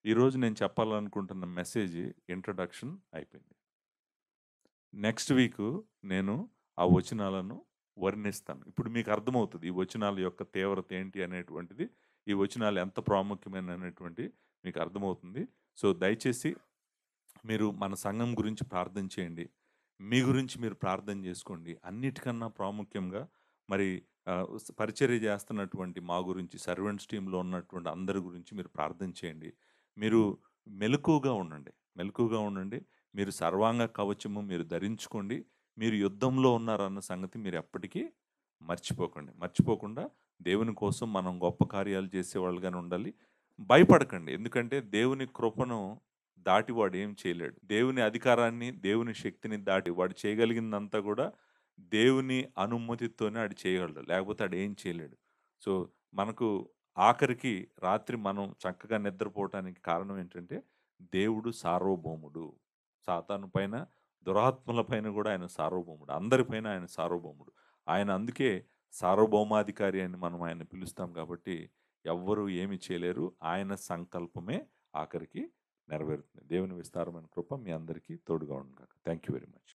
ఈరోజు నేను చెప్పాలనుకుంటున్న మెసేజ్ ఇంట్రడక్షన్ అయిపోయింది. నెక్స్ట్ వీకు నేను ఆ వచనాలను వర్ణిస్తాను. ఇప్పుడు మీకు అర్థమవుతది. ఈ వచనాల యొక్క తీవ్రత ఏంటి అనేటువంటిది, ఈ వచనాలు ఎంత ప్రాముఖ్యమైనటువంటివి మీకు అర్థమవుతుంది. సో, దయచేసి మీరు మన సంఘం గురించి ప్రార్థన చేయండి. మీ గురించి మీరు ప్రార్థన చేసుకోండి. అన్నిటికన్నా ప్రాముఖ్యంగా మరి పరిచర్య చేస్తున్నటువంటి మా గురించి, సర్వెంట్స్ టీమ్‌లో ఉన్నటువంటి అందరి గురించి మీరు ప్రార్థన చేయండి. మీరు మెలకువగా ఉండండి. మెలకువగా ఉండండి. మీరు సర్వాంగ కవచము మీరు ధరించుకోండి. మీరు యుద్ధంలో ఉన్నారన్న సంగతి మీరు ఎప్పటికీ మర్చిపోకండి. మర్చిపోకుండా దేవుని కోసం మనం గొప్ప కార్యాలు చేసేవాళ్ళుగానే ఉండాలి. భయపడకండి. ఎందుకంటే దేవుని కృపను దాటి వాడు ఏం చేయలేడు. దేవుని అధికారాన్ని, దేవుని శక్తిని దాటి వాడు చేయగలిగిందంతా గూడా దేవుని అనుమతితోనే ఆడు చేయగలడు. లేకపోతే ఆడేం చేయలేడు. సో, మనకు ఆఖరికి రాత్రి మనం చక్కగా నిద్రపోవటానికి కారణం ఏంటంటే, దేవుడు సార్వభౌముడు. సాతాను పైన, దురాత్మల పైన గూడా ఆయన సార్వభౌముడు. అందరి పైన ఆయన సార్వభౌముడు. ఆయన అందుకే సార్వభౌమాధికారి అని మనం ఆయన్ని పిలుస్తాం కాబట్టి, ఎవ్వరు ఏమి చేయలేరు. ఆయన సంకల్పమే ఆఖరికి నెరవేరుతుంది. దేవుని విస్తారమైన కృప మీ అందరికీ తోడుగా ఉండుగాక. Thank you very much.